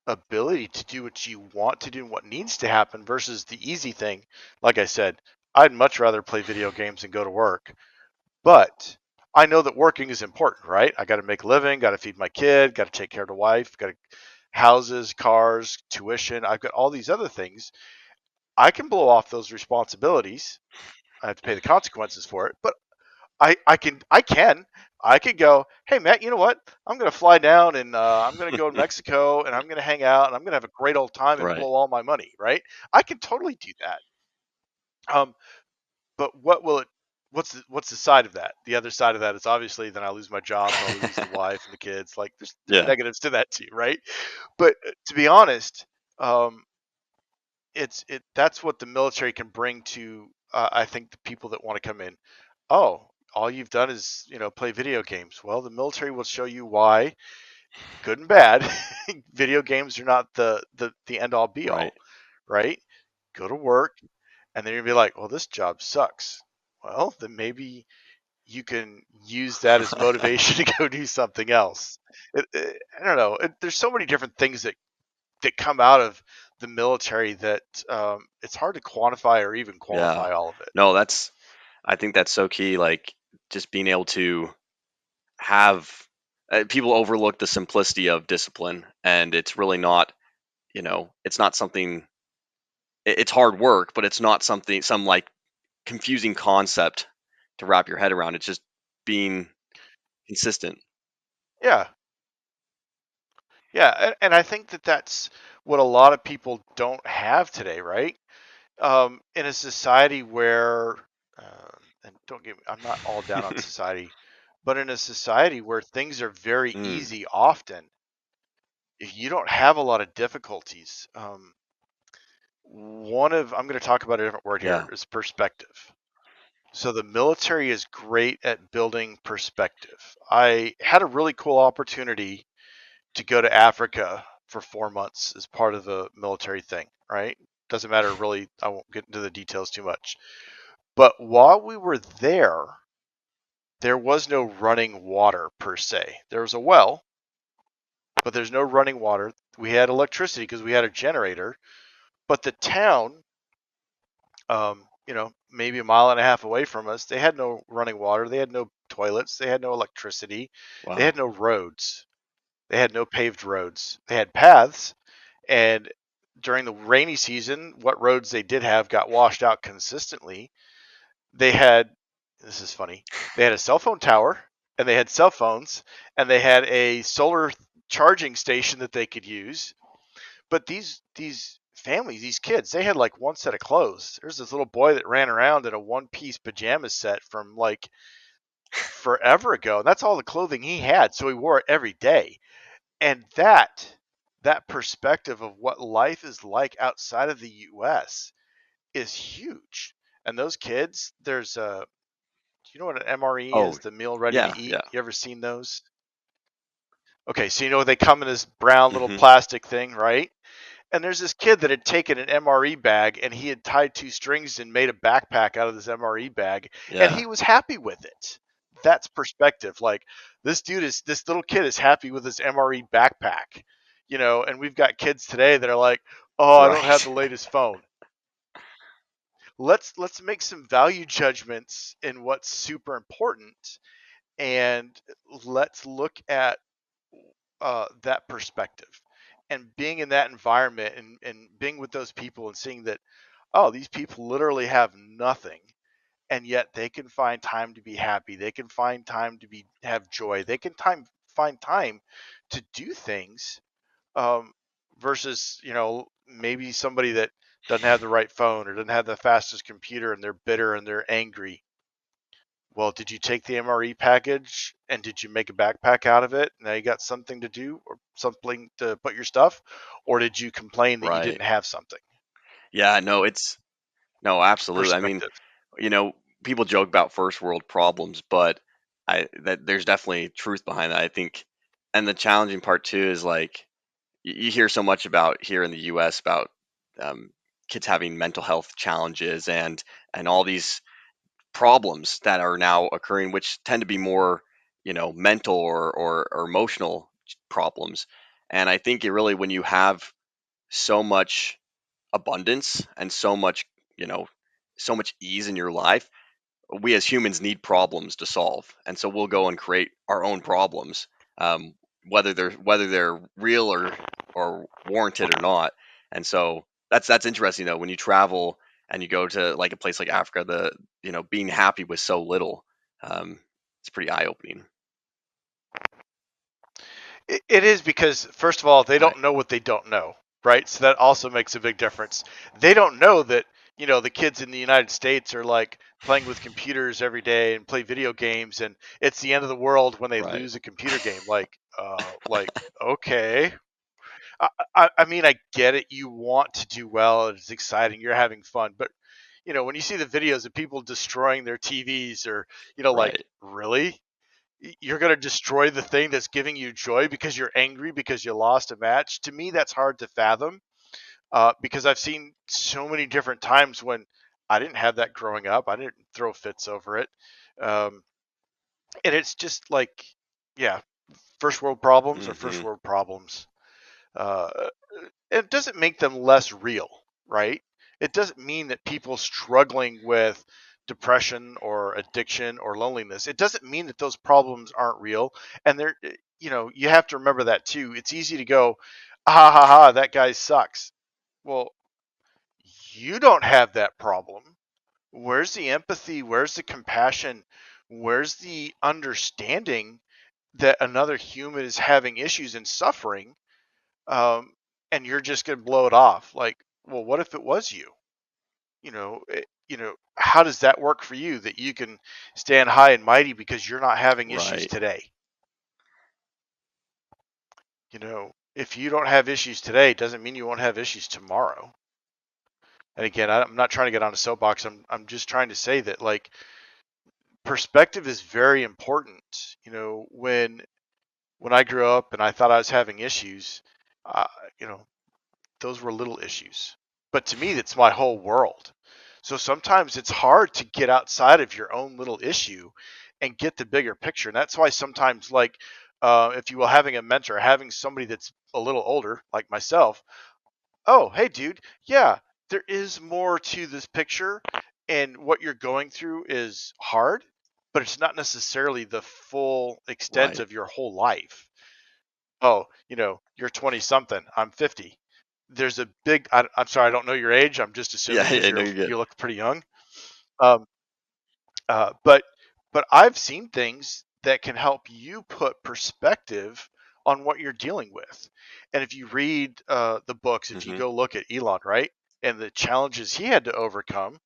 S1: ability to do what you want to do and what needs to happen versus the easy thing. Like I said, I'd much rather play video games and go to work. But I know that working is important, right? I got to make a living, got to feed my kid, got to take care of the wife, got to houses, cars, tuition. I've got all these other things. I can blow off those responsibilities. I have to pay the consequences for it, but I can go, hey Matt, you know what? I'm gonna fly down and I'm gonna go to Mexico and I'm gonna hang out and I'm gonna have a great old time and
S2: Right.
S1: blow all my money, right? I can totally do that. Um, but what's the side of that? The other side of that is obviously then I lose my job, so I lose the wife and the kids. Like there's
S2: Yeah.
S1: negatives to that too, right? But to be honest, um, it's it that's what the military can bring to I think the people that want to come in, oh, all you've done is play video games. Well, the military will show you why, good and bad. Video games are not the end all be
S2: Right.
S1: all, right? Go to work, and then you're gonna be like, well, this job sucks. Well, then maybe you can use that as motivation to go do something else. I don't know. There's so many different things that come out of the military that it's hard to quantify or even
S2: Yeah.
S1: qualify all of it.
S2: No, I think that's so key. Like just being able to have people overlook the simplicity of discipline, and it's really not, it's not something. It's hard work, but it's not something some like confusing concept to wrap your head around. It's just being consistent.
S1: Yeah, yeah, and I think that that's what a lot of people don't have today, right? In a society where, and don't get me, I'm not all down on society, but in a society where things are very
S2: Mm,
S1: easy often, if you don't have a lot of difficulties, I'm going to talk about a different word here,
S2: yeah.
S1: is perspective. So the military is great at building perspective. I had a really cool opportunity to go to Africa for 4 months as part of the military thing, right? Doesn't matter really, I won't get into the details too much. But while we were there was no running water per se. There was a well, but there's no running water. We had electricity because we had a generator, but the town, maybe a mile and a half away from us, they had no running water. They had no toilets. They had no electricity. They
S2: Wow.
S1: had no roads. They had no paved roads. They had paths, and during the rainy season, what roads they did have got washed out consistently. They had, this is funny, they had a cell phone tower, and they had cell phones, and they had a solar charging station that they could use. But these families, these kids, they had like one set of clothes. There's this little boy that ran around in a one piece pajama set from like forever ago. And that's all the clothing he had. So he wore it every day. And that perspective of what life is like outside of the US is huge. And those kids, do you know what an MRE
S2: Oh,
S1: is? The meal ready to
S2: yeah,
S1: eat.
S2: yeah.
S1: You ever seen those? Okay, so they come in this brown little
S2: Hmm.
S1: plastic thing, right? And there's this kid that had taken an MRE bag and he had tied two strings and made a backpack out of this MRE bag, and
S2: Yeah.
S1: he was happy with it. That's perspective. Like, this little kid is happy with his MRE backpack, and we've got kids today that are like, "Oh, I don't have
S2: Right.
S1: the latest phone." Let's make some value judgments in what's super important, and let's look at that perspective and being in that environment, and being with those people and seeing that, oh, these people literally have nothing, and yet they can find time to be happy, they can find time to be have joy, they can find time to do things, um, versus maybe somebody that doesn't have the right phone or doesn't have the fastest computer, and they're bitter and they're angry. Well, did you take the MRE package and did you make a backpack out of it? Now you got something to do or something to put your stuff, or did you complain that you
S2: Right.
S1: didn't have something?
S2: Yeah, no, no, absolutely. I mean,
S1: Perspective.
S2: you know, people joke about first world problems, but I that there's definitely truth behind that. I think, and the challenging part too is like you hear so much about here in the U.S. about um, kids having mental health challenges and all these problems that are now occurring, which tend to be more, mental or emotional problems. And I think it really, when you have so much abundance and so much, you know, so much ease in your life, we as humans need problems to solve, and so we'll go and create our own problems, whether they're real or warranted or not. And so that's interesting though when you travel and you go to like a place like Africa, being happy with so little, it's pretty eye opening.
S1: It is, because first of all, they
S2: Right,
S1: don't know what they don't know, right? So that also makes a big difference. They don't know that the kids in the United States are like playing with computers every day and play video games, and it's the end of the world when they
S2: right,
S1: lose a computer game. Like, okay. I mean, I get it. You want to do well. It's exciting. You're having fun, but when you see the videos of people destroying their TVs, or like,
S2: Right.
S1: really, you're going to destroy the thing that's giving you joy because you're angry because you lost a match? To me, that's hard to fathom, because I've seen so many different times when I didn't have that growing up. I didn't throw fits over it. Um, and it's just like, yeah, first world problems are first
S2: Mhm.
S1: world problems. Uh, it doesn't make them less real, right? It doesn't mean that people struggling with depression or addiction or loneliness, it doesn't mean that those problems aren't real. And you have to remember that too. It's easy to go, ha ha ha, that guy sucks. Well, you don't have that problem. Where's the empathy? Where's the compassion? Where's the understanding that another human is having issues and suffering? um, and you're just going to blow it off. Like, well, what if it was you? How does that work for you, that you can stand high and mighty because you're not having issues
S2: Right.
S1: today? If you don't have issues today, it doesn't mean you won't have issues tomorrow. And again, I'm not trying to get on a soapbox. I'm just trying to say that, like, perspective is very important. When I grew up and I thought I was having issues, uh, you know, those were little issues. But to me, that's my whole world. So sometimes it's hard to get outside of your own little issue and get the bigger picture. And that's why sometimes, like, if you will, having a mentor, having somebody that's a little older, like myself, oh, hey, dude, yeah, there is more to this picture, and what you're going through is hard, but it's not necessarily the full extent
S2: Right.
S1: of your whole life. Oh, you're 20 something. I'm 50. There's a big. I'm sorry, I don't know your age. I'm just assuming
S2: Yeah,
S1: because
S2: yeah, no, you're good.
S1: you look pretty young. Um, but I've seen things that can help you put perspective on what you're dealing with. And if you read the books, if you
S2: Mhm.
S1: go look at Elon, right, and the challenges he had to overcome,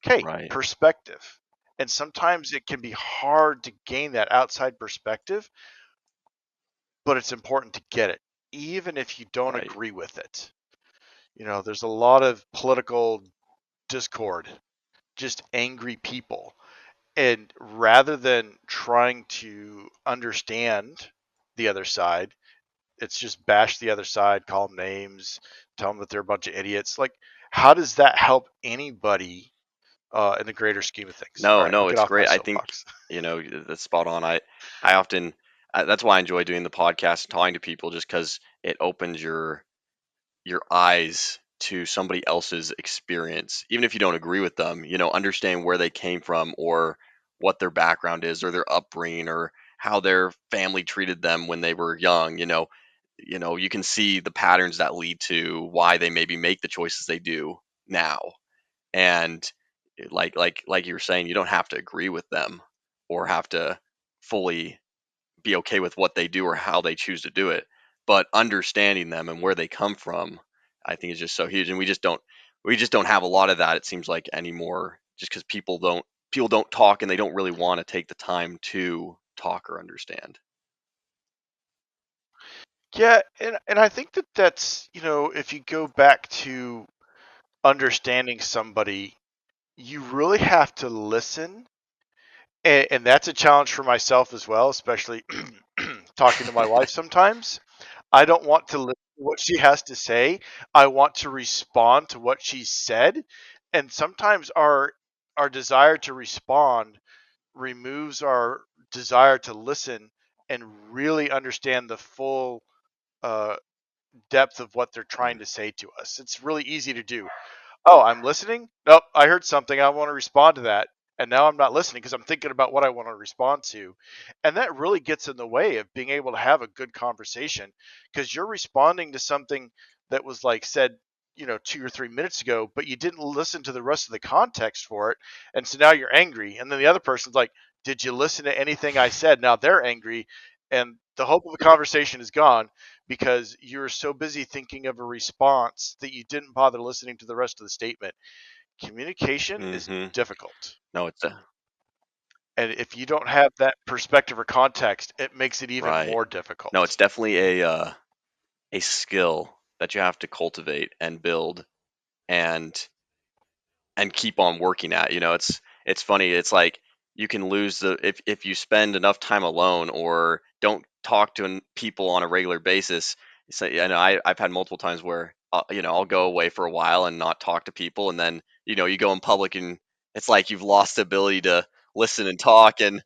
S1: okay,
S2: Right.
S1: perspective. And sometimes it can be hard to gain that outside perspective, but it's important to get it, even if you don't
S2: Right.
S1: agree with it. There's a lot of political discord, just angry people. And rather than trying to understand the other side, it's just bash the other side, call them names, tell them that they're a bunch of idiots. Like, how does that help anybody in the greater scheme of things? All
S2: No,
S1: right, I'll
S2: no,
S1: get
S2: it's
S1: off my
S2: great. I think,
S1: soapbox.
S2: that's spot on. I often, that's why I enjoy doing the podcast and talking to people, just because it opens your eyes to somebody else's experience, even if you don't agree with them. Understand where they came from, or what their background is, or their upbringing, or how their family treated them when they were young. You can see the patterns that lead to why they maybe make the choices they do now. And like you were saying, you don't have to agree with them, or have to fully be okay with what they do or how they choose to do it, but understanding them and where they come from, I think, is just so huge. And we just don't have a lot of that, it seems like, anymore, just because people don't talk, and they don't really want to take the time to talk or understand.
S1: Yeah, and I think that's, if you go back to understanding somebody, you really have to listen. And that's a challenge for myself as well, especially talking to my wife sometimes. I don't want to listen to what she has to say. I want to respond to what she said. And sometimes our desire to respond removes our desire to listen and really understand the full uh, depth of what they're trying to say to us. It's really easy to do. Oh, I'm listening? Nope, I heard something. I want to respond to that. And now I'm not listening because I'm thinking about what I want to respond to. And that really gets in the way of being able to have a good conversation, because you're responding to something that was, like, said, 2 or 3 minutes ago, but you didn't listen to the rest of the context for it. And so now you're angry. And then the other person's like, did you listen to anything I said? Now they're angry. And the hope of the conversation is gone because you're so busy thinking of a response that you didn't bother listening to the rest of the statement. Communication is
S2: Hmm.
S1: difficult.
S2: No, it's
S1: And if you don't have that perspective or context, it makes it even
S2: right.
S1: more
S2: No, it's
S1: difficult.
S2: definitely a skill that you have to cultivate and build. And and keep on working at. It's funny. It's like you can lose the if you spend enough time alone or don't talk to people on a regular basis. So, and I've had multiple times where I'll go away for a while and not talk to people, and then you go in public and it's like you've lost the ability to listen and talk, and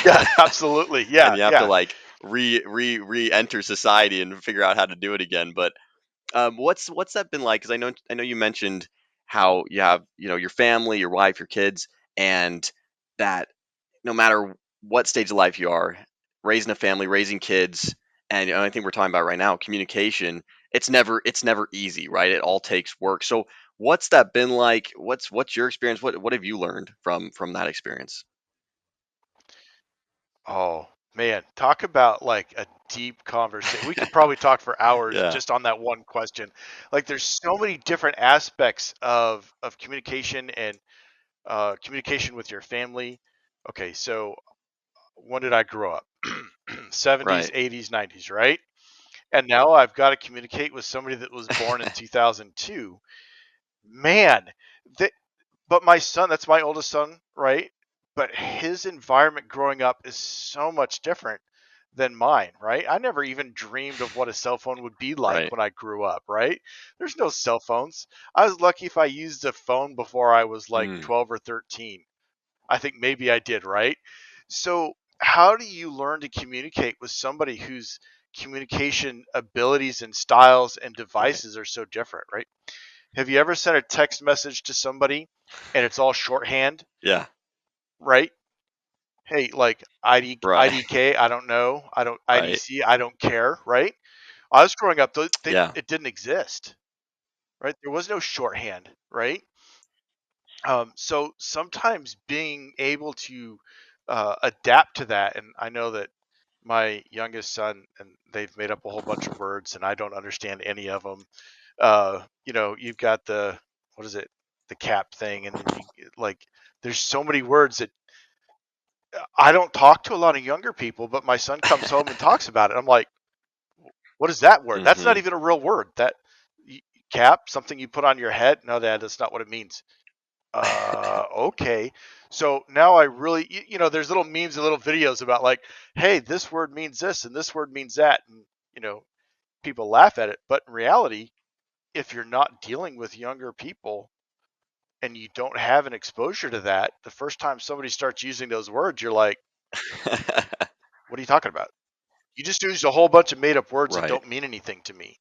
S1: Yeah, absolutely.
S2: and
S1: Yeah,
S2: you have to
S1: yeah.
S2: like re-enter society and figure out how to do it again. But what's that been like? Because I know you mentioned how you have your family, your wife, your kids, and that no matter what stage of life you are, raising a family, raising kids, and I think we're talking about right now, communication. It's never easy, right? It all takes work. So what's that been like? What's your experience? What have you learned from that experience?
S1: Oh, man, talk about like a deep conversation. We could probably talk for hours
S2: Yeah.
S1: just on that one question. Like there's so many different aspects of communication and communication with your family. Okay, so when did I grow up? 70s,
S2: Right.
S1: 80s, 90s, right? And now I've got to communicate with somebody that was born in 2002. Man, th but my son, that's my oldest son, right? But his environment growing up is so much different than mine, right? I never even dreamed of what a cell phone would be like
S2: Right.
S1: when I grew up, right? There's no cell phones. I was lucky if I used a phone before I was like
S2: Mm,
S1: 12 or 13. I think maybe I did, right? So, how do you learn to communicate with somebody whose communication abilities and styles and
S2: right.
S1: devices are so different, right? Have you ever sent a text message to somebody and it's all shorthand,
S2: Yeah.
S1: right? Hey, like
S2: Right.
S1: IDK, I don't know. I don't
S2: Right.
S1: IDC, I don't care, right? I was growing up,
S2: Yeah.
S1: it didn't exist, right? There was no shorthand, right? So sometimes being able to adapt to that, and I know that my youngest son, and they've made up a whole bunch of words, and I don't understand any of them. You've got the what is it, the cap thing, and then you like there's so many words that I don't talk to a lot of younger people, but my son comes home and talks about it. I'm like, what is that word? That's not
S2: Hmm.
S1: even a real word. Y- Cap, something you put on your head? No, Dad, that's not what it means. Okay. So now I really, there's little memes and little videos about like, hey, this word means this and this word means that, and you know, people laugh at it, but in reality, if you're not dealing with younger people and you don't have an exposure to that, the first time somebody starts using those words, you're like, what are you talking about? You just used a whole bunch of made up words that
S2: Right.
S1: don't mean anything to me.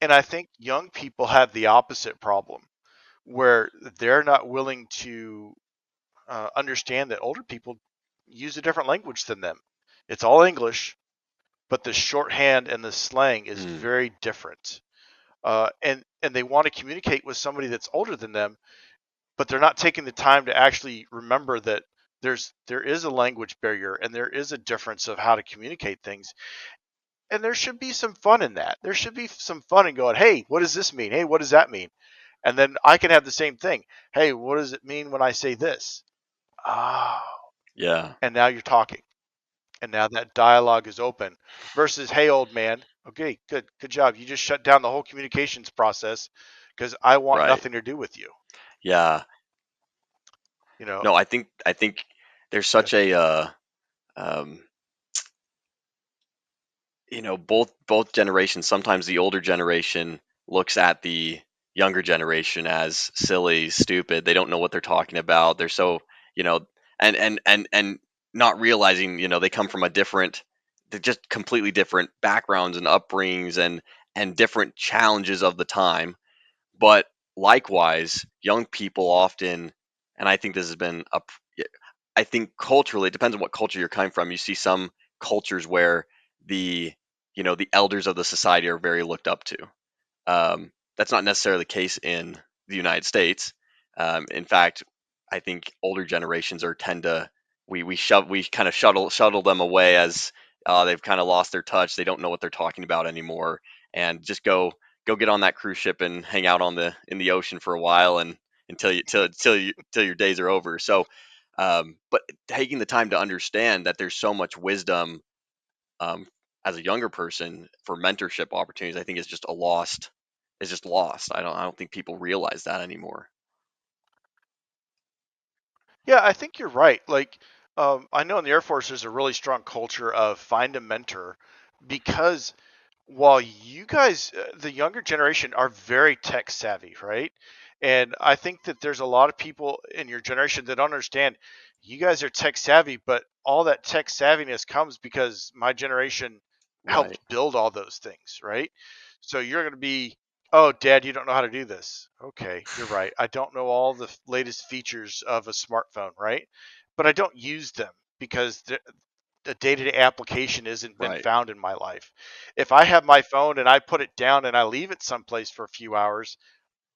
S1: And I think young people have the opposite problem where they're not willing to understand that older people use a different language than them. It's all English, but the shorthand and the slang is
S2: Mm.
S1: very different. And they want to communicate with somebody that's older than them, but they're not taking the time to actually remember that there is a language barrier and there is a difference of how to communicate things. And there should be some fun in that. There should be some fun in going, hey, what does this mean? Hey, what does that mean? And then I can have the same thing. Hey, what does it mean when I say this? Ah,
S2: Yeah.
S1: and now you're talking. And now that dialogue is open versus, hey, old man, okay, good job. You just shut down the whole communications process because I want
S2: Right.
S1: nothing to do with you.
S2: Yeah.
S1: You know,
S2: No, I think there's
S1: yeah,
S2: such a um, both generations. Sometimes the older generation looks at the younger generation as silly, stupid. They don't know what they're talking about. They're so you know, and not realizing they come from they're just completely different backgrounds and upbringings and different challenges of the time. But likewise, young people often, and I think this has been I think culturally, it depends on what culture you're coming from. You see some cultures where the, the elders of the society are very looked up to. That's not necessarily the case in the United States. In fact, I think older generations are tend to we kind of shuttle them away as they've kind of lost their touch. They don't know what they're talking about anymore, and just go get on that cruise ship and hang out in the ocean for a while and till your days are over. So, but taking the time to understand that there's so much wisdom um, as a younger person for mentorship opportunities, I think is just a lost. Is just lost. I don't think people realize that anymore.
S1: Yeah, I think you're right. Like, I know in the Air Force there's a really strong culture of find a mentor because while you guys, the younger generation, are very tech savvy, right? And I think that there's a lot of people in your generation that don't understand you guys are tech savvy, but all that tech savviness comes because my generation
S2: Right.
S1: helped build all those things, right? So you're going to be, oh, dad, you don't know how to do this. Okay, you're right. I don't know all the latest features of a smartphone, right? But I don't use them because the day-to-day application isn't been
S2: Right.
S1: found in my life. If I have my phone and I put it down and I leave it someplace for a few hours,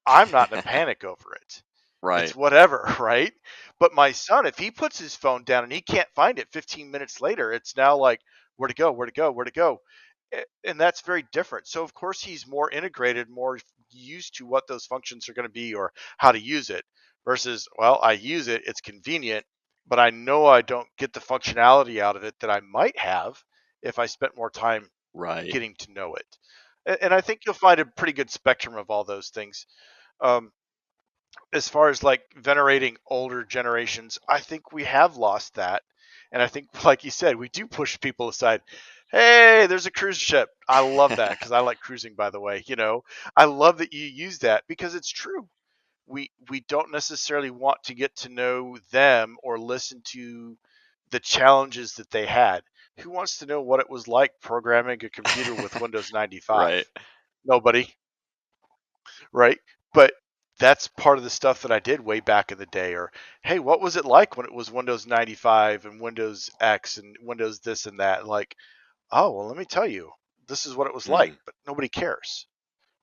S1: I'm not in a panic over it.
S2: Right.
S1: It's whatever, right? But my son, if he puts his phone down and he can't find it 15 minutes later, it's now like, where to go, where to go, where to go. And that's very different. So, of course, he's more integrated, more used to what those functions are going to be or how to use it versus, well, I use it, it's convenient, but I know I don't get the functionality out of it that I might have if I spent more time
S2: Right.
S1: getting to know it. And I think you'll find a pretty good spectrum of all those things. Um, as far as like venerating older generations, I think we have lost that. And I think, like you said, we do push people aside. Hey, there's a cruise ship. I love that because I like cruising, by the way. I love that you use that because it's true. We don't necessarily want to get to know them or listen to the challenges that they had. Who wants to know what it was like programming a computer with Windows 95?
S2: Right.
S1: Nobody, right? But that's part of the stuff that I did way back in the day. Or, hey, what was it like when it was Windows 95 and Windows X and Windows this and that? Like, oh, well, let me tell you, this is what it was like,
S2: Mm.
S1: but nobody cares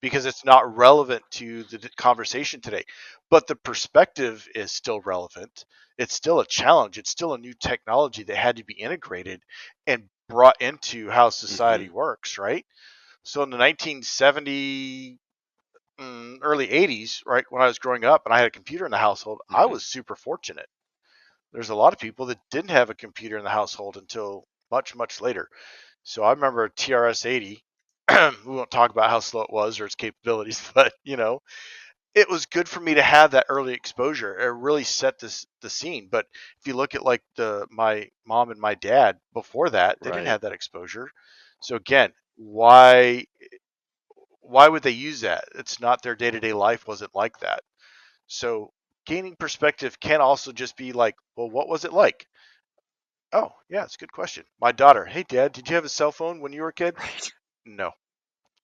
S1: because it's not relevant to the conversation today. But the perspective is still relevant. It's still a challenge. It's still a new technology that had to be integrated and brought into how
S2: Mhm.
S1: society works, right? So in the 1970 early 80s, right, when I was growing up and I had a computer in the household, I
S2: Mhm.
S1: was super fortunate. There's a lot of people that didn't have a computer in the household until much, much later. So I remember a TRS 80. We won't talk about how slow it was or its capabilities, but it was good for me to have that early exposure. It really set the scene. But if you look at like the my mom and my dad before that, they didn't
S2: Right.
S1: have that exposure. So again, why would they use that? It's not their day-to-day life wasn't like that. So gaining perspective can also just be like, well, what was it like? Oh, yeah, it's a good question. My daughter, hey dad, did you have a cell phone when you were a kid?
S2: Right.
S1: No.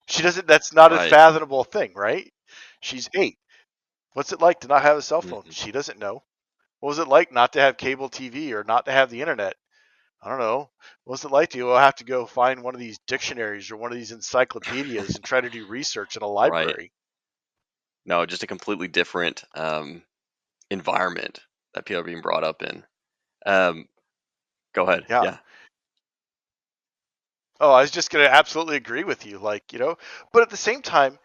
S1: She doesn't, that's not a
S2: Right.
S1: fathomable thing, right? She's 8. What's it like to not have a cell phone?
S2: Mhm.
S1: She doesn't know. What was it like not to have cable TV or not to have the internet? I don't know. What's it like to have to go find one of these dictionaries or one of these encyclopedias and try to do research in a
S2: Right.
S1: library?
S2: No, just a completely different environment that people are being brought up in. Um, Go ahead.
S1: Yeah.
S2: Yeah.
S1: Oh, I was just going to absolutely agree with you. Like, but at the same time,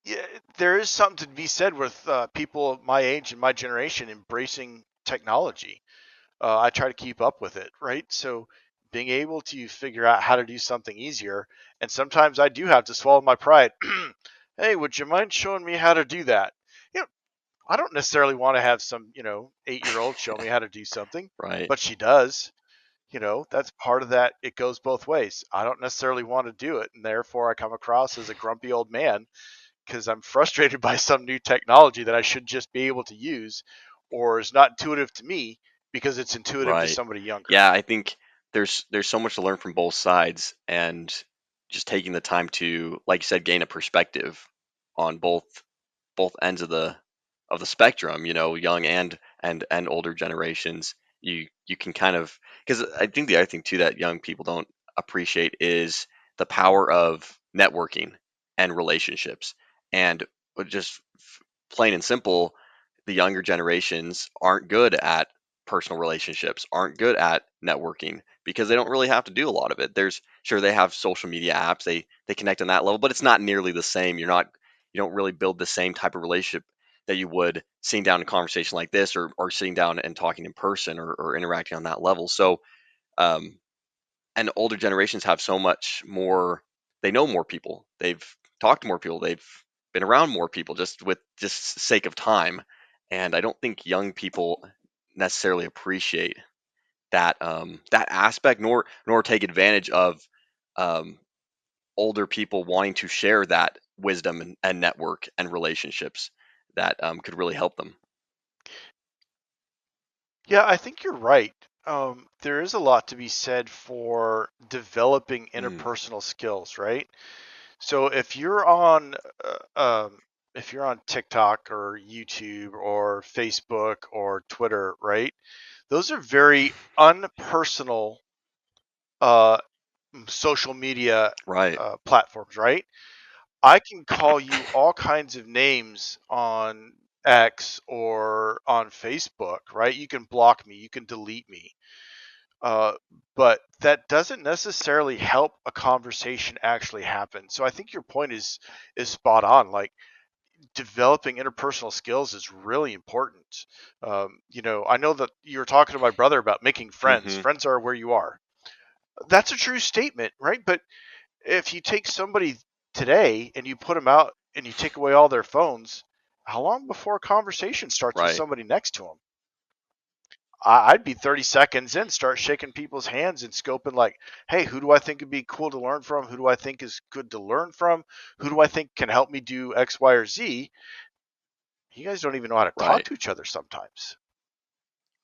S1: yeah, there is something to be said with people of my age and my generation embracing technology. I try to keep up with it, right? So being able to figure out how to do something easier, and sometimes I do have to swallow my pride. Hey, would you mind showing me how to do that? You know, I don't necessarily want to have some, 8-year-old show me how to do something,
S2: Right.
S1: but she does. That's part of that. It goes both ways. I don't necessarily want to do it, and therefore I come across as a grumpy old man because I'm frustrated by some new technology that I should just be able to use or is not intuitive to me because it's intuitive to
S2: Right.
S1: somebody younger.
S2: Yeah, I think there's so much to learn from both sides, and just taking the time to, like you said, gain a perspective on both ends of the spectrum, young and older generations. You can kind of, because I think the other thing too that young people don't appreciate is the power of networking and relationships. And just plain and simple, the younger generations aren't good at personal relationships, aren't good at networking because they don't really have to do a lot of it. There's sure they have social media apps, they connect on that level, but it's not nearly the same. You don't really build the same type of relationship that you would sitting down in a conversation like this, or sitting down and talking in person, or interacting on that level. So um, and older generations have so much more, they know more people, they've talked to more people, they've been around more people just with just sake of time. And I don't think young people necessarily appreciate that aspect, nor take advantage of um, older people wanting to share that wisdom and network and relationships that could really help them.
S1: Yeah, I think you're right. There is a lot to be said for developing
S2: Mm,
S1: interpersonal skills, right? So if you're on TikTok or YouTube or Facebook or Twitter, right? Those are very unpersonal uh, social media
S2: right,
S1: platforms, right? I can call you all kinds of names on X or on Facebook, right? You can block me, you can delete me, uh, but that doesn't necessarily help a conversation actually happen. So I think your point is spot on. Like developing interpersonal skills is really important. I know that you were talking to my brother about making friends.
S2: hmm
S1: Friends are where you are. That's a true statement, right? But if you take somebody today and you put them out and you take away all their phones, how long before a conversation starts with
S2: right,
S1: somebody next to them? I'd be 30 seconds in, start shaking people's hands and scoping like, hey, who do I think would be cool to learn from? Who do I think is good to learn from? Who do I think can help me do X, Y, or Z? You guys don't even know how to talk
S2: right,
S1: to each other sometimes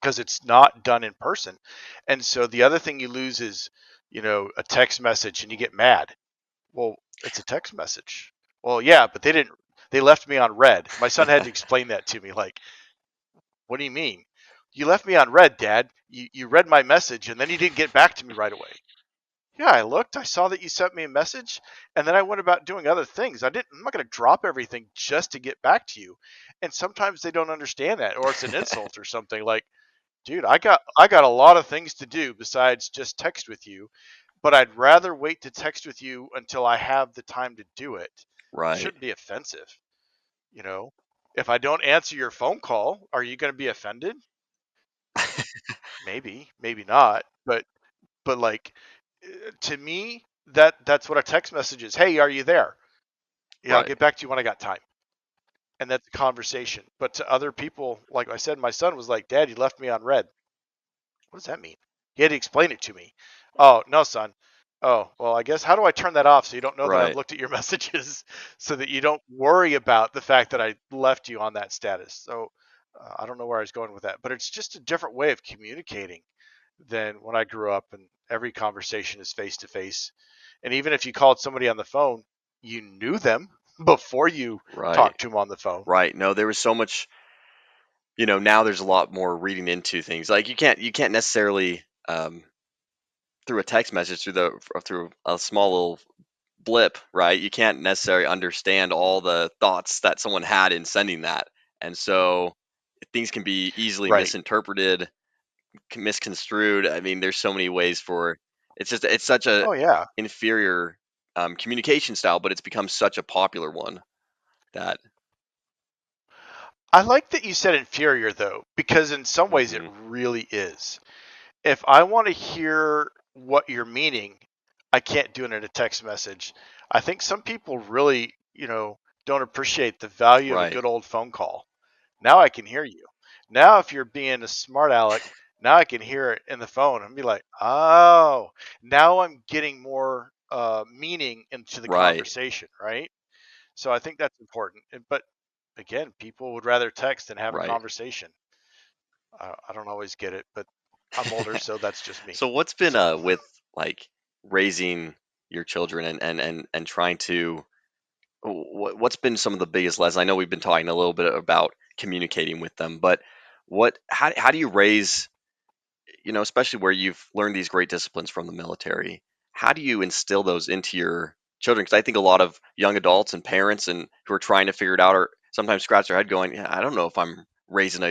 S1: because it's not done in person. And so the other thing you lose is, a text message and you get mad. Well, it's a text message. Well, yeah, but they left me on red. My son had to explain that to me. Like, what do you mean? You left me on red, Dad. You read my message and then you didn't get back to me right away. Yeah, I looked. I saw that you sent me a message, and then I went about doing other things. I'm not going to drop everything just to get back to you. And sometimes they don't understand that, or it's an insult or something. Like, dude, I got a lot of things to do besides just text with you, but I'd rather wait to text with you until I have the time to do it. It
S2: right.
S1: shouldn't be offensive, you know. If I don't answer your phone call, are you going to be offended? Maybe, maybe not. But like to me, that's what a text message is. Hey, are you there? Yeah, I'll
S2: Right,
S1: get back to you when I got time. And that's a conversation. But to other people, like I said, my son was like, Dad, you left me on red. What does that mean? He had to explain it to me. Oh, no, son. Oh, well, I guess how do I turn that off so you don't know that I've
S2: right.
S1: looked at your messages so that you don't worry about the fact that I left you on that status? So I don't know where I was going with that, but it's just a different way of communicating than when I grew up, and every conversation is face to face. And even if you called somebody on the phone, you knew them before you
S2: Right.
S1: talked to them on the phone.
S2: Right. No, there was so much, now there's a lot more reading into things. Like you can't necessarily through a text message through a small little blip, right? You can't necessarily understand all the thoughts that someone had in sending that. And so things can be easily
S1: Right.
S2: misinterpreted, misconstrued. I mean, there's so many ways for it's such a
S1: Oh, yeah.
S2: inferior communication style, but it's become such a popular one that
S1: I like that you said inferior, though, because in some ways it
S2: hmm
S1: really is. If I want to hear what you're meaning, I can't do it in a text message. I think some people really, don't appreciate the value of a
S2: right,
S1: good old phone call. Now I can hear you. Now, if you're being a smart aleck, now I can hear it in the phone and be like, oh, now I'm getting more meaning into the
S2: right,
S1: conversation, right? So I think that's important. But again, people would rather text than have a
S2: right.
S1: conversation. I don't always get it, but I'm older, so that's just me.
S2: So what's been
S1: So,
S2: with like raising your children and trying to what's been some of the biggest lessons? I know we've been talking a little bit about communicating with them, but how do you raise, especially where you've learned these great disciplines from the military, how do you instill those into your children? Because I think a lot of young adults and parents and who are trying to figure it out are sometimes scratch their head going, yeah, I don't know if I'm raising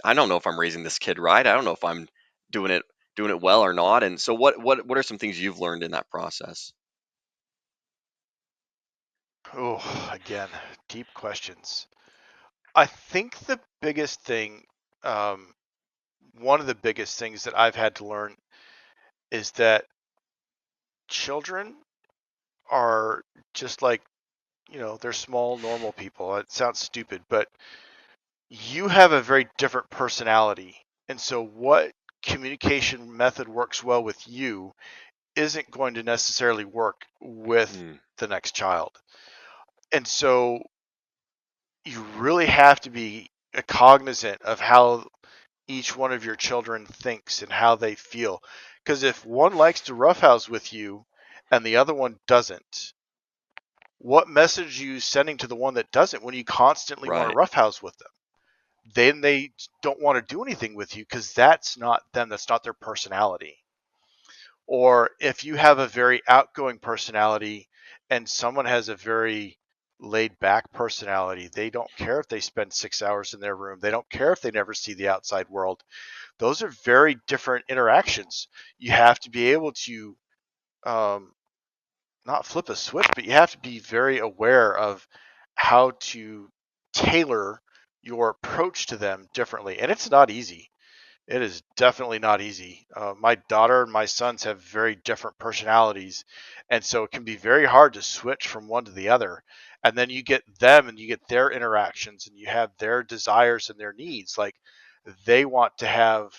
S2: I don't know if I'm raising this kid right. I don't know if I'm doing it doing it well or not. And so what are some things you've learned in that process?
S1: oh, again, deep questions. I think the biggest thing, um, one of the biggest things that I've had to learn is that children are just like, they're small, normal people. It sounds stupid, but you have a very different personality And so, what communication method works well with you isn't going to necessarily work with
S2: Mm,
S1: the next child. And so, you really have to be cognizant of how each one of your children thinks and how they feel. Because if one likes to roughhouse with you and the other one doesn't, what message are you sending to the one that doesn't when you constantly want to
S2: right.
S1: roughhouse with them? Then they don't want to do anything with you because that's not them, that's not their personality. Or if you have a very outgoing personality and someone has a very laid back personality, they don't care if they spend 6 hours in their room, they don't care if they never see the outside world. Those are very different interactions. You have to be able to um, not flip a switch, but you have to be very aware of how to tailor your approach to them differently. And it's not easy. It is definitely not easy. My daughter and my sons have very different personalities, and so it can be very hard to switch from one to the other. And then you get them and you get their interactions and you have their desires and their needs. Like they want to have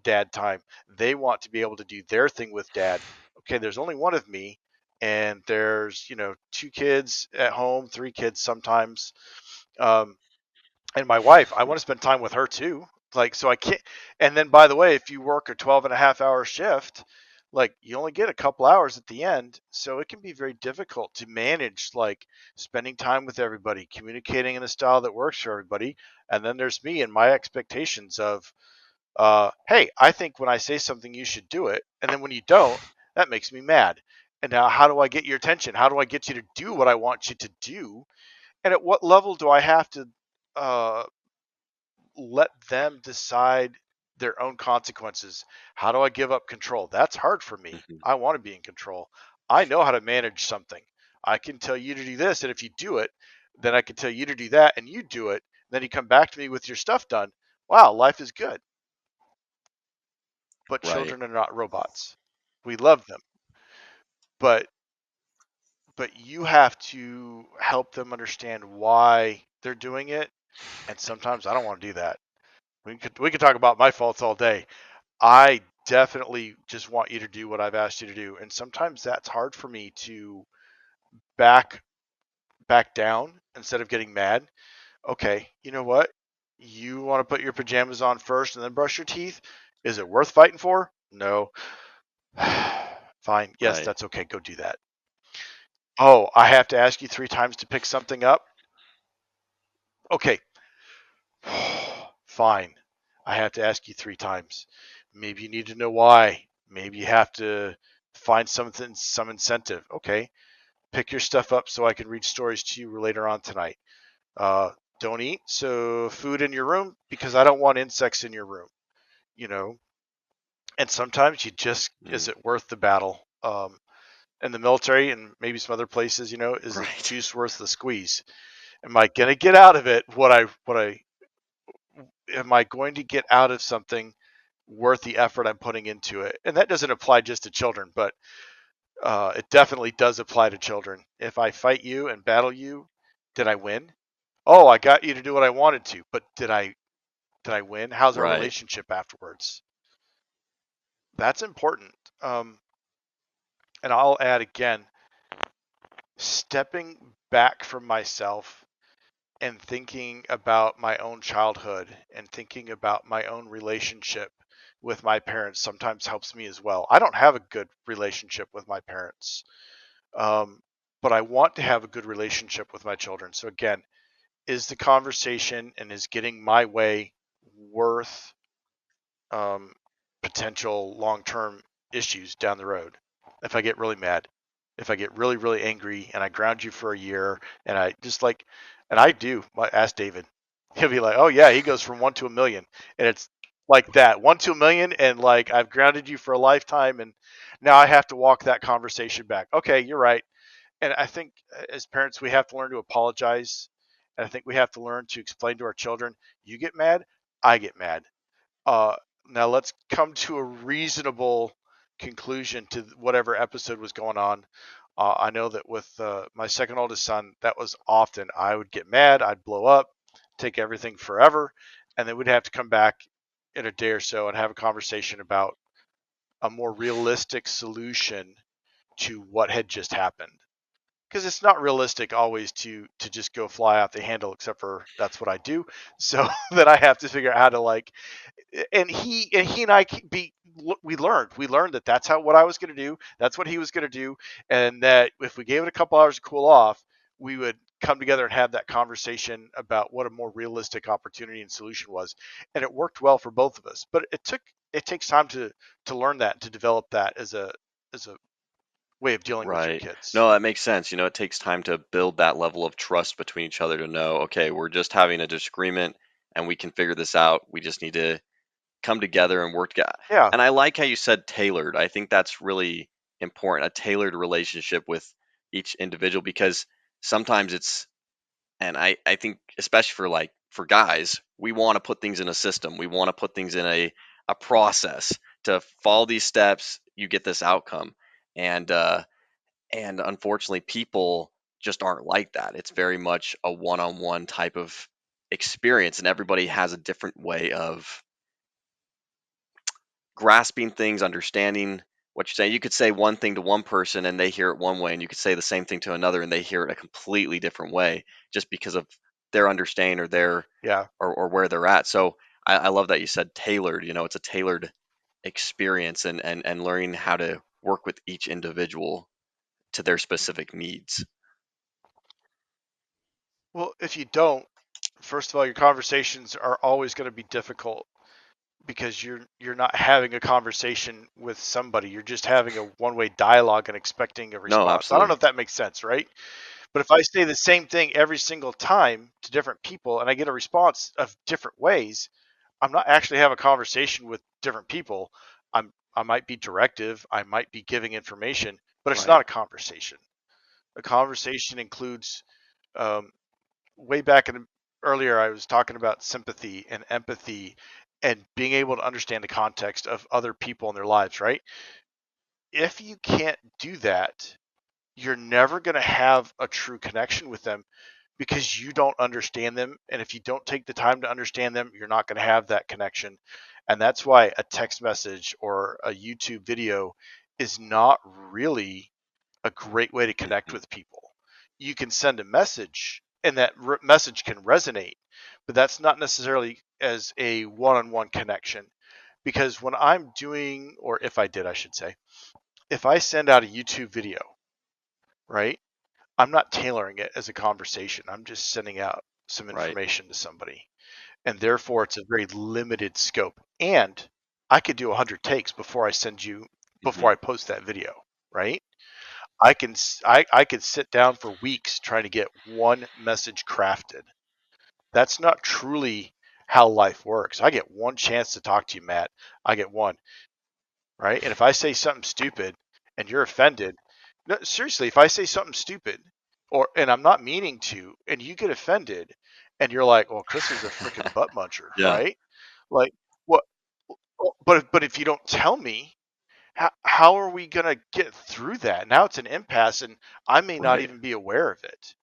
S1: dad time, they want to be able to do their thing with dad. Okay, there's only one of me, and there's, two kids at home, three kids sometimes. Um, and my wife, I want to spend time with her too. Like, so I can't. And then, by the way, if you work a 12 and a half hour shift, like you only get a couple hours at the end. So it can be very difficult to manage, like spending time with everybody, communicating in a style that works for everybody. And then there's me and my expectations of, hey, I think when I say something, you should do it. And then when you don't, that makes me mad. And now, how do I get your attention? How do I get you to do what I want you to do? And at what level do I have to uh, let them decide their own consequences? How do I give up control? That's hard for me.
S2: Mhm.
S1: I want to be in control. I know how to manage something. I can tell you to do this, and if you do it, then I can tell you to do that, and you do it. Then you come back to me with your stuff done. Wow, life is good. But
S2: Right.
S1: children are not robots. We love them, but you have to help them understand why they're doing it. And sometimes I don't want to do that. We could talk about my faults all day. I definitely just want you to do what I've asked you to do. And sometimes that's hard for me to back down instead of getting mad. Okay, you know what? You want to put your pajamas on first and then brush your teeth? Is it worth fighting for? No. Fine. Yes,
S2: Right.
S1: that's okay. Go do that. Oh, I have to ask you 3 times to pick something up? Okay. Fine. I have to ask you 3 times. Maybe you need to know why. Maybe you have to find something, some incentive. Okay. Pick your stuff up so I can read stories to you later on tonight. Uh, don't eat. So food in your room because I don't want insects in your room, you know? And sometimes you just, is
S2: Mm,
S1: it worth the battle? In the military and maybe some other places, is the
S2: right.
S1: juice worth the squeeze? Am I going to get out of it am I going to get out of something worth the effort I'm putting into it? And that doesn't apply just to children, but it definitely does apply to children. If I fight you and battle you, did I win? Oh, I got you to do what I wanted to, but did I win? How's our
S2: Right.
S1: relationship afterwards? That's important. And I'll add again, stepping back from myself and thinking about my own childhood and thinking about my own relationship with my parents sometimes helps me as well. I don't have a good relationship with my parents, um, but I want to have a good relationship with my children. So, again, is the conversation and is getting my way worth um, potential long term issues down the road? If I get really mad, if I get really, really angry and I ground you for a year and I just like, and I do, ask David, he'll be like, oh yeah, he goes from 1 to 1 million. And it's like that 1 to 1 million. And like, I've grounded you for a lifetime. And now I have to walk that conversation back. Okay, you're right. And I think as parents, we have to learn to apologize. And I think we have to learn to explain to our children, you get mad, I get mad. Uh, Now let's come to a reasonable conclusion to whatever episode was going on. I know that with my second oldest son, that was often I would get mad, I'd blow up, take everything forever, and then we'd have to come back. in a day or so and have a conversation about a more realistic solution to what had just happened. Because it's not realistic always to just go fly out the handle, except for that's what I do. So then I have to figure out how to like, and he and I we learned that that's how what I was going to do, that's what he was going to do, and that if we gave it a couple hours to cool off, we would come together and have that conversation about what a more realistic opportunity and solution was, and it worked well for both of us. But it takes time to learn that, to develop that as a way of dealing with your
S2: Right.
S1: kids.
S2: No, that makes sense. It takes time to build that level of trust between each other to know, okay, we're just having a disagreement and we can figure this out. We just need to come together and work together.
S1: Yeah,
S2: And I like how you said tailored. I think that's really important, a tailored relationship with each individual because sometimes it's, and I think especially for for guys, we want to put things in a system. We want to put things in a process to follow these steps, you get this outcome. And and unfortunately, people just aren't like that. It's very much a one-on-one type of experience, and everybody has a different way of grasping things, understanding what you're saying. You could say one thing to one person and they hear it one way, and you could say the same thing to another and they hear it a completely different way just because of their understanding or their
S1: yeah.
S2: or where they're at. So I love that you said tailored. It's a tailored experience and learning how to work with each individual to their specific needs.
S1: Well, if you don't, first of all, your conversations are always going to be difficult because you're not having a conversation with somebody. You're just having a one-way dialogue and expecting a
S2: No,
S1: response. I don't know
S2: absolutely.
S1: if that makes sense, right? But if I say the same thing every single time to different people and I get a response of different ways, I'm not actually having a conversation with different people. I might be directive, I might be giving information, but it's not
S2: Right.
S1: a conversation. A conversation includes um, way back in earlier I was talking about sympathy and empathy and being able to understand the context of other people in their lives, right? If you can't do that, you're never going to have a true connection with them because you don't understand them, and if you don't take the time to understand them, you're not going to have that connection. And that's why a text message or a YouTube video is not really a great way to connect
S2: Mhm.
S1: with people. You can send a message and that message can resonate, but that's not necessarily as a one-on-one connection. Because when I'm doing, or if I did, I should say, if I send out a YouTube video, right, I'm not tailoring it as a conversation. I'm just sending out some
S2: Right.
S1: information to somebody. And therefore, it's a very limited scope. And I could do 100 takes before
S2: Mhm.
S1: I post that video, right? I could sit down for weeks trying to get one message crafted. That's not truly how life works. I get one chance to talk to you, Matt. I get one, right? And if I say something stupid and you're offended, no, seriously, if I say something stupid or and I'm not meaning to, and you get offended, and you're like, "Well, Chris is a freaking butt muncher,"
S2: Yeah.
S1: right? Like, what? But if you don't tell me, how are we gonna get through that? Now it's an impasse, and I may not
S2: Right.
S1: even be aware of it.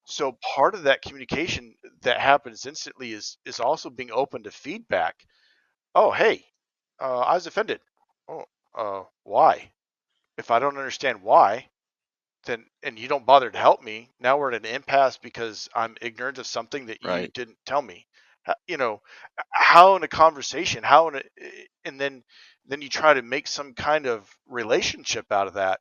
S1: So part of that communication that happens instantly is also being open to feedback. Oh, hey, I was offended. Oh, why? If I don't understand why, then and you don't bother to help me, now we're at an impasse because I'm ignorant of something that you
S2: Right.
S1: didn't tell me. You know, how in a conversation, how in a, and then you try to make some kind of relationship out of that,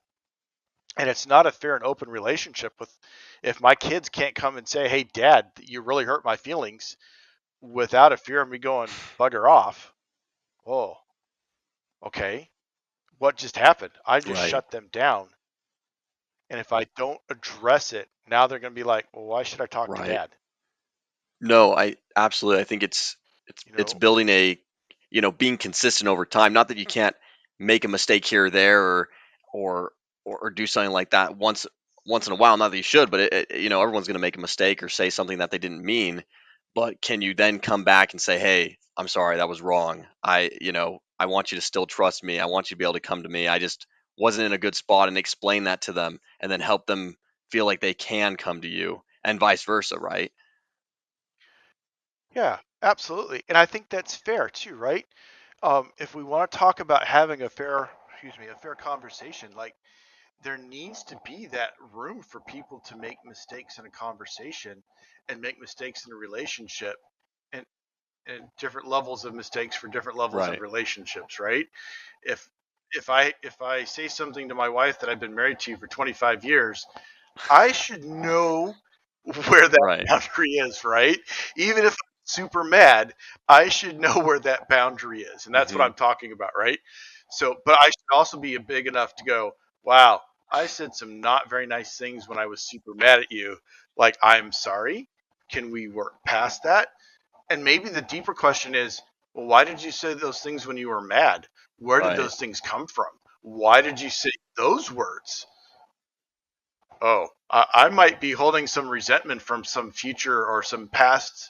S1: and it's not a fair and open relationship with if my kids can't come and say, "Hey, Dad, you really hurt my feelings," without a fear of me going bugger off. Oh, okay. What just happened? I just
S2: Right.
S1: shut them down. And if I don't address it, now they're going to be like, well, why should I talk to
S2: Right.
S1: dad?
S2: No, I absolutely. I think
S1: You
S2: it's
S1: know?
S2: building being consistent over time. Not that you can't make a mistake here or there or or do something like that once in a while. Not that you should, but everyone's going to make a mistake or say something that they didn't mean. But can you then come back and say, "Hey, I'm sorry, that was wrong. I want you to still trust me. I want you to be able to come to me. I just wasn't in a good spot," and explain that to them, and then help them feel like they can come to you, and vice versa, right?
S1: Yeah, absolutely. And I think that's fair too, right? If we want to talk about having a fair, excuse me, a fair conversation, like there needs to be that room for people to make mistakes in a conversation and make mistakes in a relationship and, and different levels of mistakes for different levels of
S2: Right.
S1: relationships, right? If if I say something to my wife that I've been married to for 25 years, I should know where that
S2: Right.
S1: boundary is, right? Even if I'm super mad, I should know where that boundary is. And that's what
S2: Hmm.
S1: I'm talking about, right? So, but I should also be big enough to go, wow, I said some not very nice things when I was super mad at you. Like, I'm sorry. Can we work past that? And maybe the deeper question is, well, why did you say those things when you were mad? Where did
S2: Right.
S1: those things come from? Why did you say those words? Oh, I might be holding some resentment from some future or some past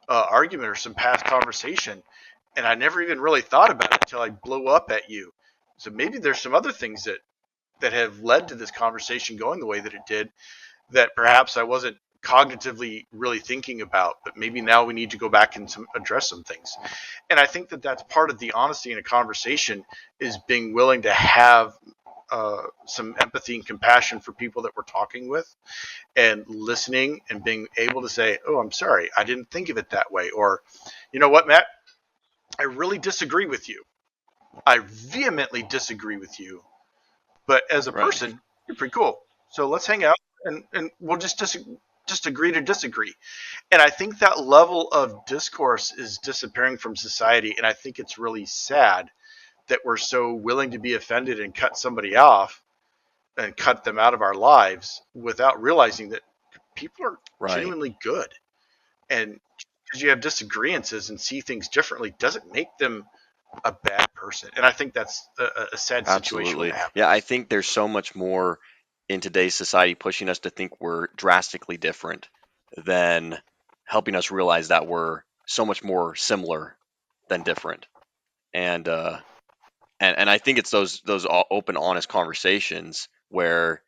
S1: argument or some past conversation, and I never even really thought about it until I blew up at you. So maybe there's some other things that have led to this conversation going the way that it did that perhaps I wasn't cognitively really thinking about, but maybe now we need to go back and address some things. And I think that that's part of the honesty in a conversation is being willing to have some empathy and compassion for people that we're talking with and listening and being able to say, oh, I'm sorry, I didn't think of it that way. Or, you know what, Matt, I really disagree with you. I vehemently disagree with you. But as a
S2: Right.
S1: person, you're pretty cool. So let's hang out and we'll just agree to disagree. And I think that level of discourse is disappearing from society. And I think it's really sad that we're so willing to be offended and cut somebody off and cut them out of our lives without realizing that people are
S2: Right.
S1: genuinely good. And because you have disagreements and see things differently doesn't make them a bad person. And I think that's a sad situation when
S2: Absolutely.
S1: it
S2: Yeah, I
S1: happens.
S2: think there's so much more in today's society pushing us to think we're drastically different than helping us realize that we're so much more similar than different. And and I think it's those open, honest conversations where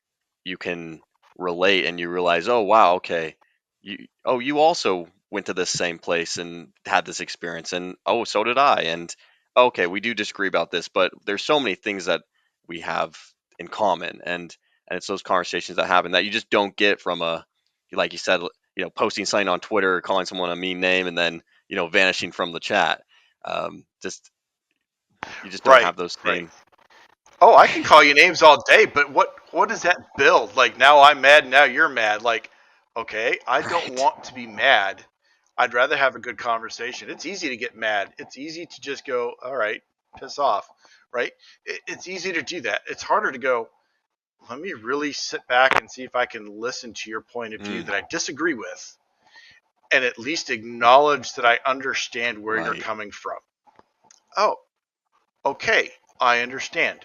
S2: you can relate and you realize, oh wow, okay, you also went to this same place and had this experience, and oh, so did I, and okay, we do disagree about this, but there's so many things that we have in common, and it's those conversations that happen that you just don't get from a, like you said, posting something on Twitter, calling someone a mean name, and then vanishing from the chat. Just you just don't
S1: Right,
S2: have those
S1: right.
S2: same.
S1: Oh, I can call you names all day, but what does that build? Like now I'm mad, now you're mad. Like, okay, I don't
S2: Right.
S1: want to be mad. I'd rather have a good conversation. It's easy to get mad. It's easy to just go, all right, piss off, right? It's easy to do that. It's harder to go, let me really sit back and see if I can listen to your point of view
S2: Mm,
S1: that I disagree with and at least acknowledge that I understand where you're
S2: right.
S1: coming from. Oh, okay, I understand.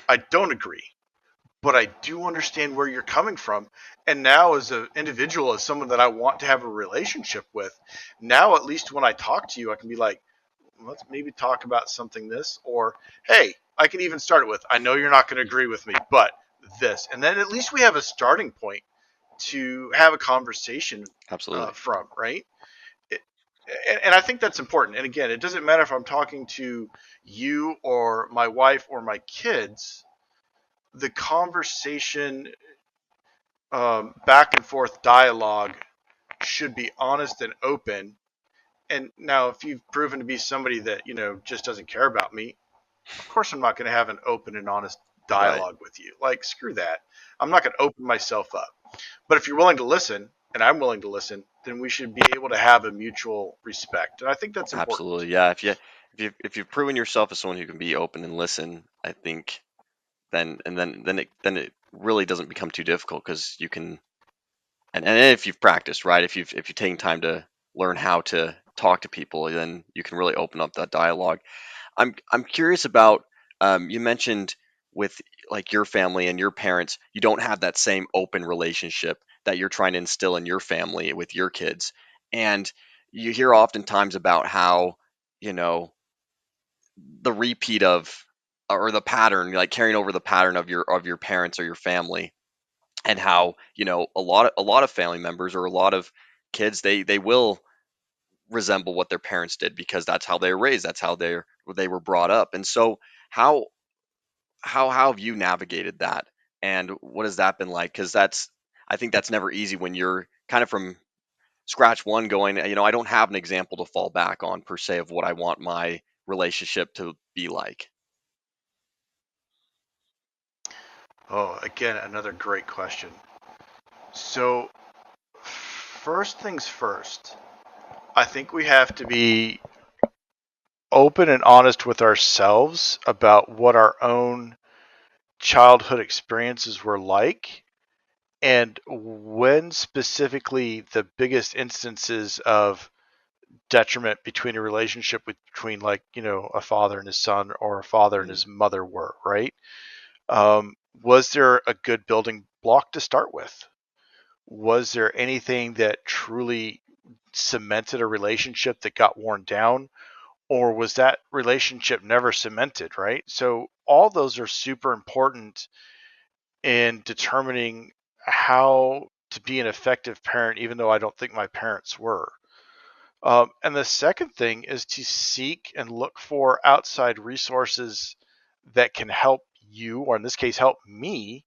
S1: I don't agree, but I do understand where you're coming from. And now, as an individual, as someone that I want to have a relationship with, now at least when I talk to you, I can be like, let's maybe talk about something this, or hey, I can even start it with, I know you're not going to agree with me, but this. And then at least we have a starting point to have a conversation
S2: Absolutely.
S1: from, right? It, and I think that's important. And again, it doesn't matter if I'm talking to you or my wife or my kids, the conversation back and forth dialogue should be honest and open. And now, if you've proven to be somebody that just doesn't care about me, of course I'm not going to have an open and honest
S2: Right.
S1: dialogue with you. Like screw that. I'm not going to open myself up. But if you're willing to listen, and I'm willing to listen, then we should be able to have a mutual respect. And I think that's important.
S2: Absolutely. Yeah. If you've proven yourself as someone who can be open and listen, I think then it really doesn't become too difficult because you can, and if you've practiced, right, if you've taken time to learn how to talk to people, then you can really open up that dialogue. I'm curious about, you mentioned with like your family and your parents, you don't have that same open relationship that you're trying to instill in your family with your kids. And you hear oftentimes about how, you know, the repeat of, or the pattern, like carrying over the pattern of your parents or your family, and how, a lot of family members or a lot of kids, they will resemble what their parents did because that's how they were raised, that's how they were brought up. And so how how have you navigated that? And what has that been like? Because that's, I think that's never easy when you're kind of from scratch one going, I don't have an example to fall back on per se of what I want my relationship to be like.
S1: Oh, again, another great question. So, first things first, I think we have to be open and honest with ourselves about what our own childhood experiences were like and when specifically the biggest instances of detriment between a relationship between, like, a father and his son or a father and
S2: Mm,
S1: his mother were, right? Was there a good building block to start with? Was there anything that truly cemented a relationship that got worn down, or was that relationship never cemented, right? So all those are super important in determining how to be an effective parent, even though I don't think my parents were. And the second thing is to seek and look for outside resources that can help you, or in this case, help me,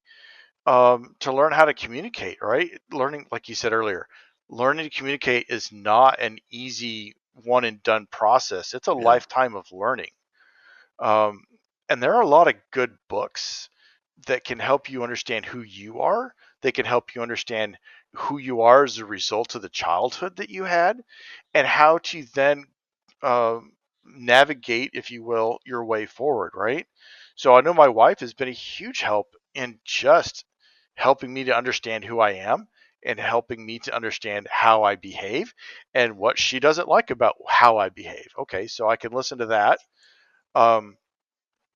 S1: to learn how to communicate, right? Learning, like you said earlier, learning to communicate is not an easy one and done process. It's a
S2: yeah,
S1: lifetime of learning. Um, and there are a lot of good books that can help you understand who you are. They can help you understand who you are as a result of the childhood that you had, and how to then navigate, if you will, your way forward, right? So I know my wife has been a huge help in just helping me to understand who I am and helping me to understand how I behave and what she doesn't like about how I behave. Okay, so I can listen to that. Um,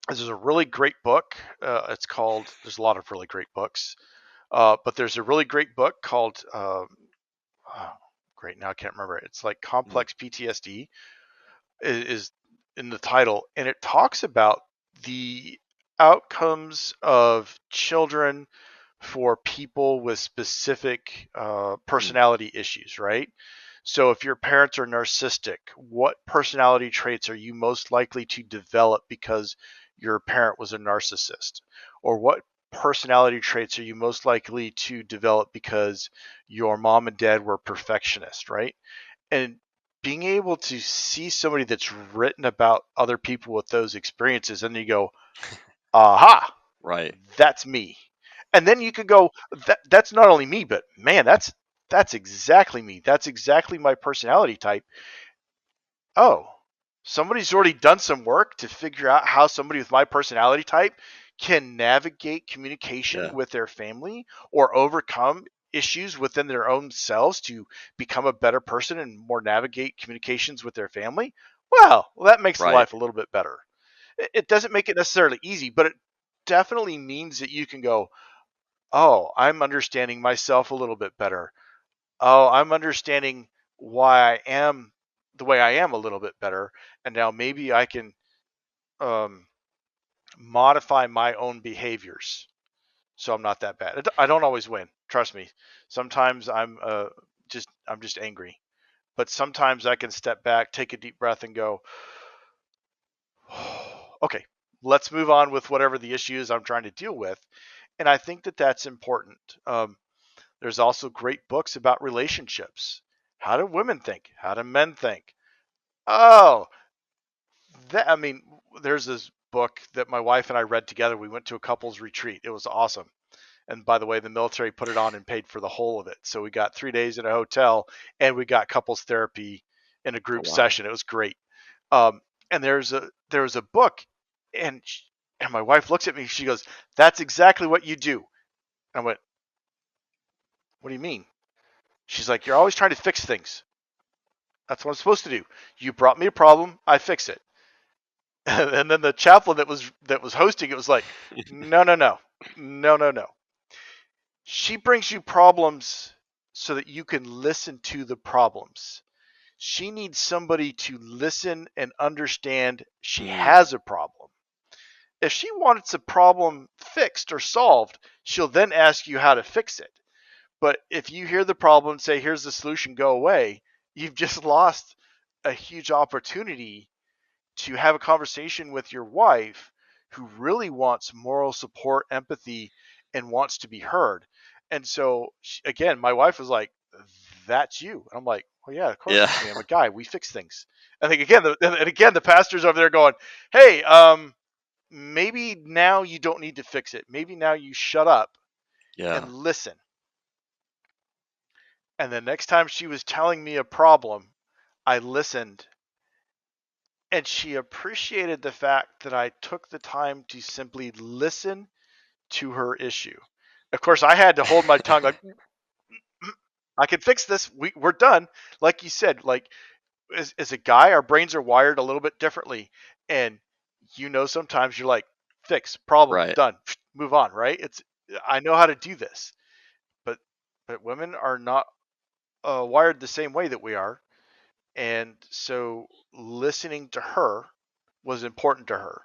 S1: this is a really great book. It's called, there's a lot of really great books, but there's a really great book called, oh, great, now I can't remember it. It's like
S2: mm,
S1: Complex PTSD is in the title, and it talks about the outcomes of children for people with specific
S2: mm,
S1: personality issues, right? So if your parents are narcissistic, what personality traits are you most likely to develop because your parent was a narcissist? Or what personality traits are you most likely to develop because your mom and dad were perfectionists, right? And being able to see somebody that's written about other people with those experiences, and you go, aha,
S2: right.
S1: that's me. And then you could go, that's not only me, but man, that's exactly me. That's exactly my personality type. Oh, somebody's already done some work to figure out how somebody with my personality type can navigate communication
S2: Yeah,
S1: with their family or overcome issues within their own selves to become a better person and more navigate communications with their family. Well, that makes
S2: right.
S1: life a little bit better. It doesn't make it necessarily easy, but it definitely means that you can go, oh, I'm understanding myself a little bit better. Oh, I'm understanding why I am the way I am a little bit better. And now maybe I can um, modify my own behaviors so I'm not that bad. I don't always win. Trust me. Sometimes I'm just angry. But sometimes I can step back, take a deep breath, and go, okay, let's move on with whatever the issue is I'm trying to deal with. And I think that that's important. There's also great books about relationships. How do women think? How do men think? Oh, that, I mean, there's this book that my wife and I read together. We went to a couples retreat. It was awesome. And by the way, the military put it on and paid for the whole of it. So we got 3 days in a hotel and we got couples therapy in a
S2: Oh
S1: group
S2: wow.
S1: session. It was great. And there was a book, and and my wife looks at me. She goes, "That's exactly what you do." I went, "What do you mean?" She's like, "You're always trying to fix things. That's what I'm supposed to do. You brought me a problem, I fix it." And then the chaplain that was hosting it was like, "No, no, no, no, no, no. She brings you problems so that you can listen to the problems. She needs somebody to listen and understand she
S2: Mm,
S1: has a problem. If she wants a problem fixed or solved, she'll then ask you how to fix it. But if you hear the problem and say, here's the solution, go away, you've just lost a huge opportunity to have a conversation with your wife who really wants moral support, empathy, and wants to be heard. And so, again, my wife was like, "That's you." And I'm like, "Well, yeah, of course
S2: Yeah.
S1: it's me. I'm a guy. We fix things." I think again, the pastor's over there going, "Hey, maybe now you don't need to fix it. Maybe now you shut up
S2: Yeah.
S1: and listen." And the next time she was telling me a problem, I listened, and she appreciated the fact that I took the time to simply listen to her issue. Of course, I had to hold my tongue like, I can fix this. We're done. Like you said, like as a guy, our brains are wired a little bit differently. And sometimes you're like, fix, problem,
S2: Right.
S1: done, move on, right? I know how to do this. But women are not wired the same way that we are. And so listening to her was important to her.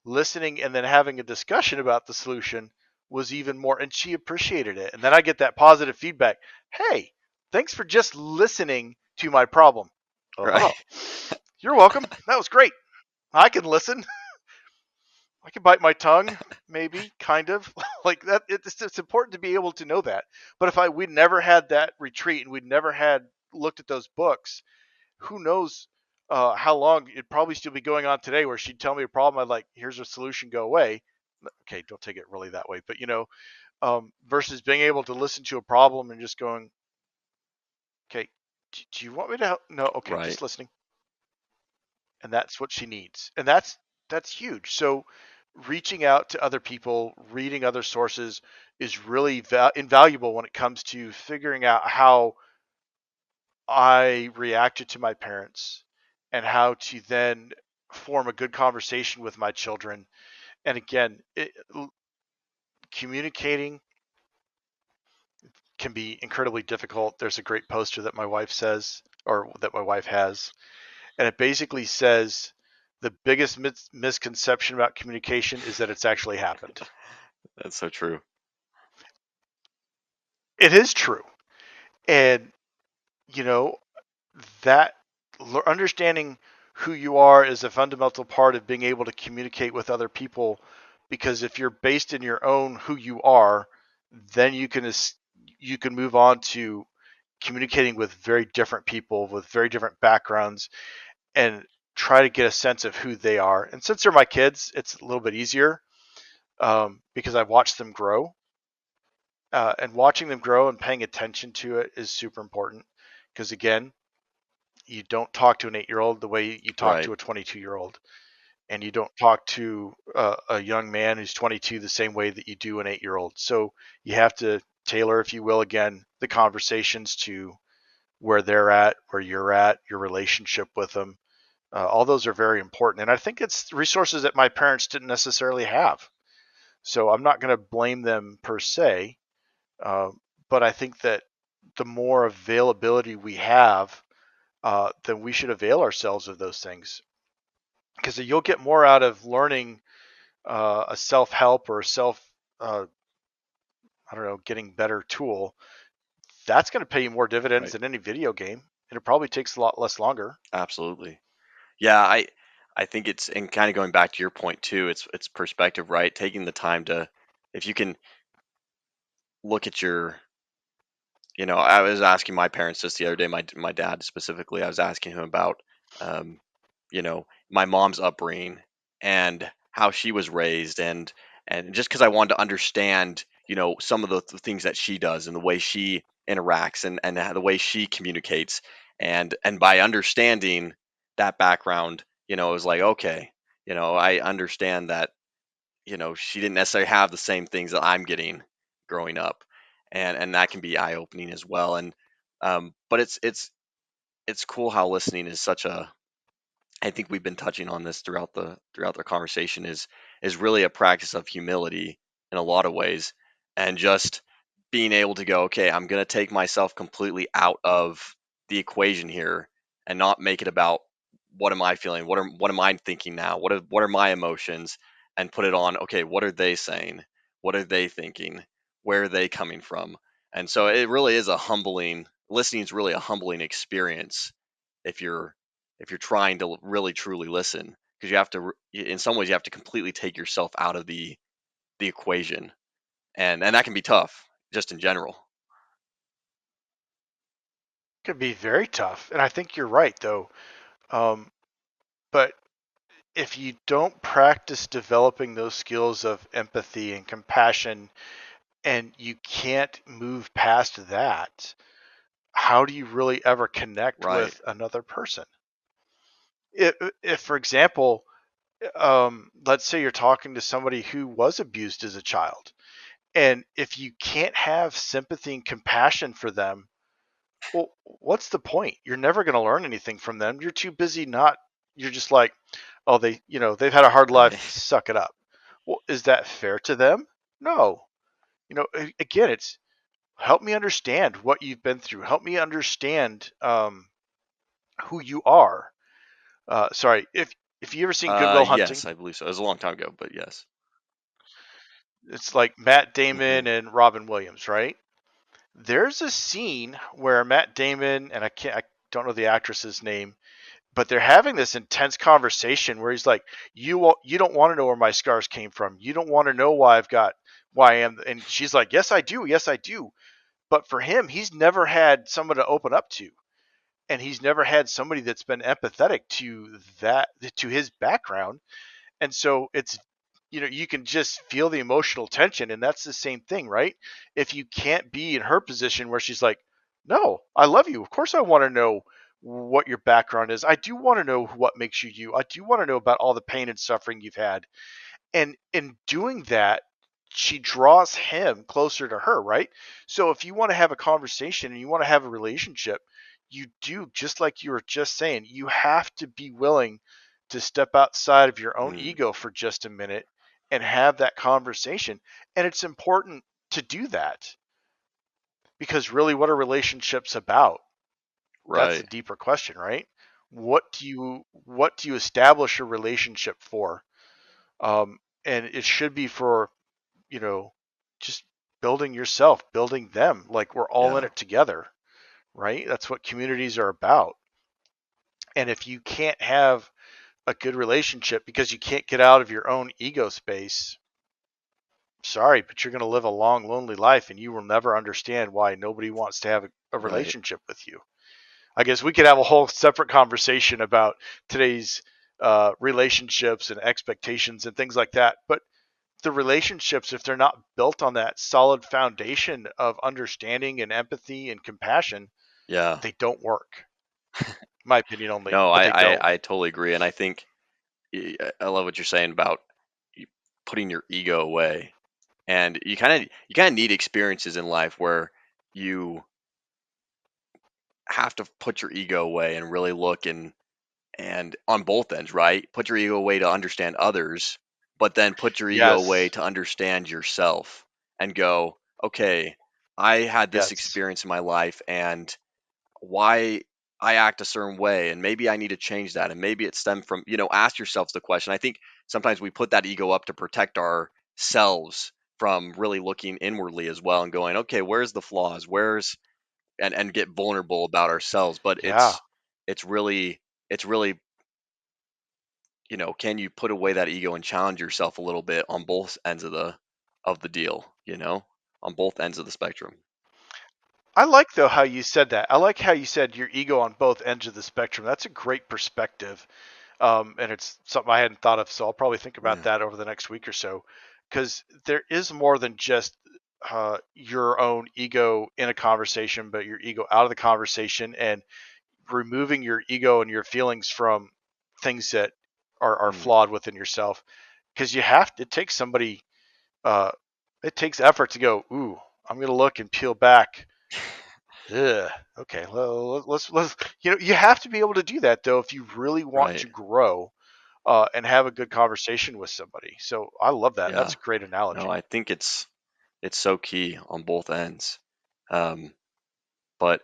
S1: Listening and then having a discussion about the solution was even more, and she appreciated it. And then I get that positive feedback. Hey, thanks for just listening to my problem.
S2: Right.
S1: Oh, you're welcome. That was great. I can listen. I can bite my tongue, maybe, kind of like that. It's important to be able to know that. But if we'd never had that retreat and we'd never had looked at those books, who knows how long it'd probably still be going on today, where she'd tell me a problem, I'd like, here's a solution, go away. Okay, don't take it really that way, but versus being able to listen to a problem and just going, okay, do you want me to help? No, okay,
S2: Right.
S1: just listening. And that's what she needs. And that's huge. So reaching out to other people, reading other sources is really invaluable when it comes to figuring out how I reacted to my parents and how to then form a good conversation with my children. And again, communicating can be incredibly difficult. There's a great poster that my wife says, or that my wife has, and it basically says the biggest misconception about communication is that it's actually happened.
S2: That's so true.
S1: It is true. And, you know, that understanding who you are is a fundamental part of being able to communicate with other people, because if you're based in your own who you are, then you can move on to communicating with very different people with very different backgrounds and try to get a sense of who they are. And since they're my kids, it's a little bit easier, because I've watched them grow, and watching them grow and paying attention to it is super important, because again, you don't talk to an 8-year old the way you talk
S2: Right.
S1: to a 22-year-old, and you don't talk to a young man who's 22 the same way that you do an 8-year-old. So you have to tailor, if you will, again, the conversations to where they're at, where you're at, your relationship with them. All those are very important. And I think it's resources that my parents didn't necessarily have. So I'm not going to blame them per se, uh, but I think that the more availability we have, then we should avail ourselves of those things, because you'll get more out of learning a self-help or a uh, I don't know, getting better tool. That's going to pay you more dividends
S2: Right.
S1: than any video game, and it probably takes a lot less longer.
S2: Absolutely. Yeah, I think it's, and kind of going back to your point too, it's perspective, right? Taking the time to, if you can look at your, I was asking my parents just the other day, my dad specifically, I was asking him about, um, my mom's upbringing and how she was raised, and just because I wanted to understand, some of the things that she does and the way she interacts, and the way she communicates, and by understanding that background, it was like, okay, I understand that, she didn't necessarily have the same things that I'm getting growing up, and that can be eye opening as well. And but it's cool how listening is such a, I think we've been touching on this throughout the conversation, is really a practice of humility in a lot of ways, and just being able to go, okay, I'm going to take myself completely out of the equation here and not make it about what am I feeling, what am I thinking now, what are my emotions, and put it on, okay, what are they saying, what are they thinking, where are they coming from. And so it really is a humbling, listening is really a humbling experience if you're if you're trying to really truly listen, because you have to in some ways you have to completely take yourself out of the equation, and that can be tough just in general.
S1: Could be very tough, and I think you're right though. Um, but if you don't practice developing those skills of empathy and compassion, and you can't move past that, how do you really ever connect
S2: Right.
S1: with another person? If for example, let's say you're talking to somebody who was abused as a child, and if you can't have sympathy and compassion for them, well, what's the point? You're never going to learn anything from them. You're too busy not. You're just like, oh, they've had a hard
S2: Right.
S1: life. Suck it up. Well, is that fair to them? No. Again, it's help me understand what you've been through. Help me understand who you are. Sorry, if you ever seen Goodwill Hunting,
S2: Yes, I believe so. It was a long time ago, but yes.
S1: it's like Matt
S2: Hmm.
S1: Damon and Robin Williams, right? There's a scene where Matt Damon and I don't know the actress's name, but they're having this intense conversation where he's like, you don't want to know where my scars came from. You don't want to know why I am." And she's like, "Yes, I do. Yes, I do." But for him, he's never had someone to open up to, and he's never had somebody that's been empathetic to his background. And so you can just feel the emotional tension, and that's the same thing, right? If you can't be in her position where she's like, "No, I love you. Of course I want to know what your background is. I do want to know what makes you you. I do want to know about all the pain and suffering you've had." And in doing that, she draws him closer to her, right? So if you want to have a conversation and you want to have a relationship, you do, just like you were just saying, you have to be willing to step outside of your own
S2: Mm,
S1: ego for just a minute and have that conversation. And it's important to do that, because really, what are relationships about? That's the
S2: right.
S1: deeper question, right? What do you establish a relationship for? And it should be for, you know, just building yourself, building them. Like, we're all in
S2: Yeah.
S1: it together, right? That's what communities are about. And if you can't have a good relationship because you can't get out of your own ego space, sorry, but you're going to live a long, lonely life, and you will never understand why nobody wants to have a
S2: Right.
S1: relationship with you. I guess we could have a whole separate conversation about today's relationships and expectations and things like that. But the relationships, if they're not built on that solid foundation of understanding and empathy and compassion,
S2: Yeah.
S1: they don't work. My opinion only,
S2: No,
S1: but they don't.
S2: I totally agree, and I think I love what you're saying about you putting your ego away, and you kind of need experiences in life where you have to put your ego away and really look and on both ends, right? Put your ego away to understand others, but then put your ego away
S1: Yes,
S2: to understand yourself and go, okay, I had this
S1: yes,
S2: experience in my life and why I act a certain way, and maybe I need to change that, and maybe it stemmed from, ask yourself the question. I think sometimes we put that ego up to protect ourselves from really looking inwardly as well and going, okay, where's the flaws? Where's and get vulnerable about ourselves. But
S1: yeah.
S2: it's really can you put away that ego and challenge yourself a little bit on both ends of the deal, on both ends of the spectrum.
S1: I like though how you said that. I like how you said your ego on both ends of the spectrum. That's a great perspective, and it's something I hadn't thought of. So I'll probably think about
S2: Yeah.
S1: that over the next week or so, because there is more than just your own ego in a conversation, but your ego out of the conversation, and removing your ego and your feelings from things that are
S2: Mm.
S1: flawed within yourself. Because it takes somebody, uh, it takes effort to go, ooh, I'm going to look and peel back. Ugh. Okay, well, let's you have to be able to do that though if you really want
S2: Right.
S1: to grow and have a good conversation with somebody. So I love that. That's
S2: Yeah.
S1: a great
S2: No,
S1: analogy.
S2: I think it's so key on both ends. Um, but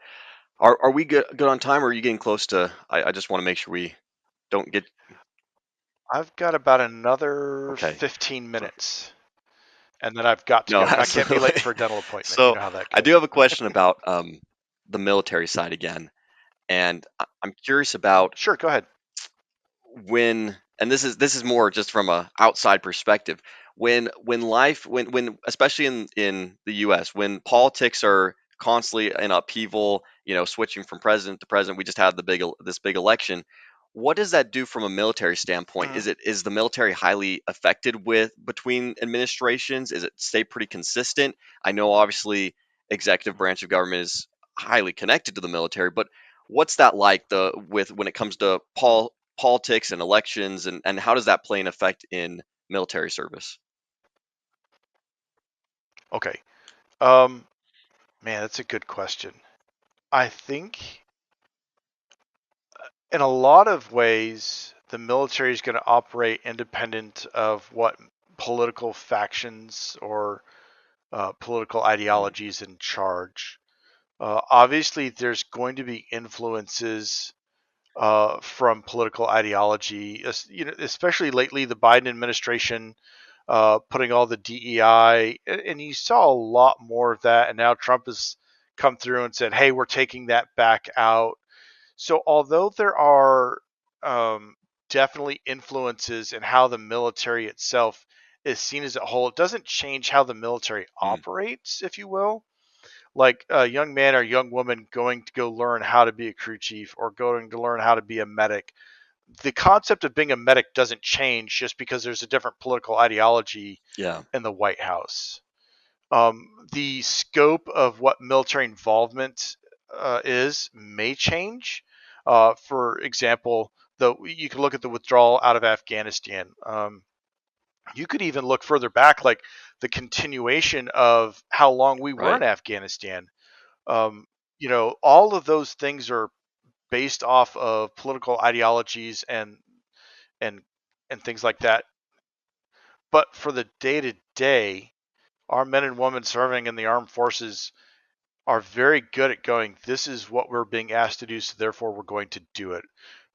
S2: are we good on time, or are you getting close to? I just want to make sure we don't get.
S1: I've got about another
S2: Okay.
S1: 15
S2: Perfect.
S1: minutes, and then I've got to
S2: No,
S1: go. I can't be late
S2: absolutely.
S1: for a dental appointment. You
S2: So
S1: know how that
S2: I do
S1: goes.
S2: have a question about the military side again. And I'm curious about
S1: Sure, go ahead.
S2: when, and this is more just from a outside perspective, when life, when especially in the US, when politics are constantly in upheaval, switching from president to president. We just had this big election. What does that do from a military standpoint?
S1: Mhm,
S2: Is the military highly affected with between administrations? Is it stay pretty consistent? I know obviously executive
S1: mhm.
S2: branch of government is highly connected to the military, but what's that like the with when it comes to politics and elections, and how does that play an effect in military service?
S1: Okay. Um, Man, that's a good question. I think in a lot of ways, the military is going to operate independent of what political factions or political
S2: Mm,
S1: ideologies in charge. Obviously, there's going to be influences from political ideology, especially lately, the Biden administration putting all the DEI, and you saw a lot more of that. And now Trump has come through and said, "Hey, we're taking that back out." So, although there are definitely influences in how the military itself is seen as a whole, it doesn't change how the military
S2: mm,
S1: operates, if you will. Like a young man or young woman going to go learn how to be a crew chief or going to learn how to be a medic, the concept of being a medic doesn't change just because there's a different political ideology
S2: yeah,
S1: in the White House. The scope of what military involvement is may change. For example, you can look at the withdrawal out of Afghanistan. You could even look further back, like the continuation of how long we were
S2: right,
S1: in Afghanistan. Um, all of those things are based off of political ideologies and and things like that. But for the day to day, our men and women serving in the armed forces are very good at going, this is what we're being asked to do, so therefore we're going to do it.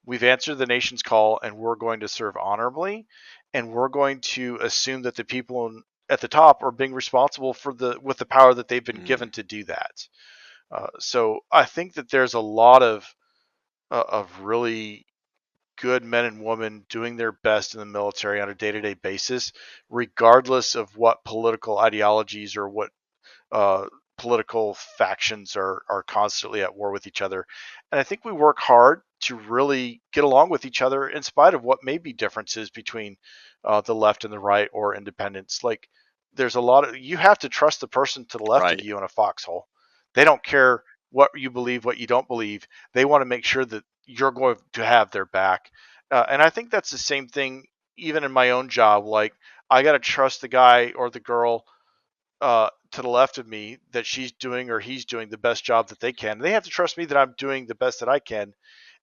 S1: We've answered the nation's call and we're going to serve honorably, and we're going to assume that the people at the top are being responsible for the with the power that they've been
S2: mm,
S1: given to do that. So I think that there's a lot of really good men and women doing their best in the military on a day-to-day basis, regardless of what political ideologies or what uh, political factions are constantly at war with each other. And I think we work hard to really get along with each other in spite of what may be differences between the left and the right or independents. Like there's a lot of you have to trust the person to the left of
S2: right,
S1: you in a foxhole. They don't care what you believe, what you don't believe. They want to make sure that you're going to have their back. And I think that's the same thing even in my own job. Like I got to trust the guy or the girl to the left of me that she's doing or he's doing the best job that they can. They have to trust me that I'm doing the best that I can,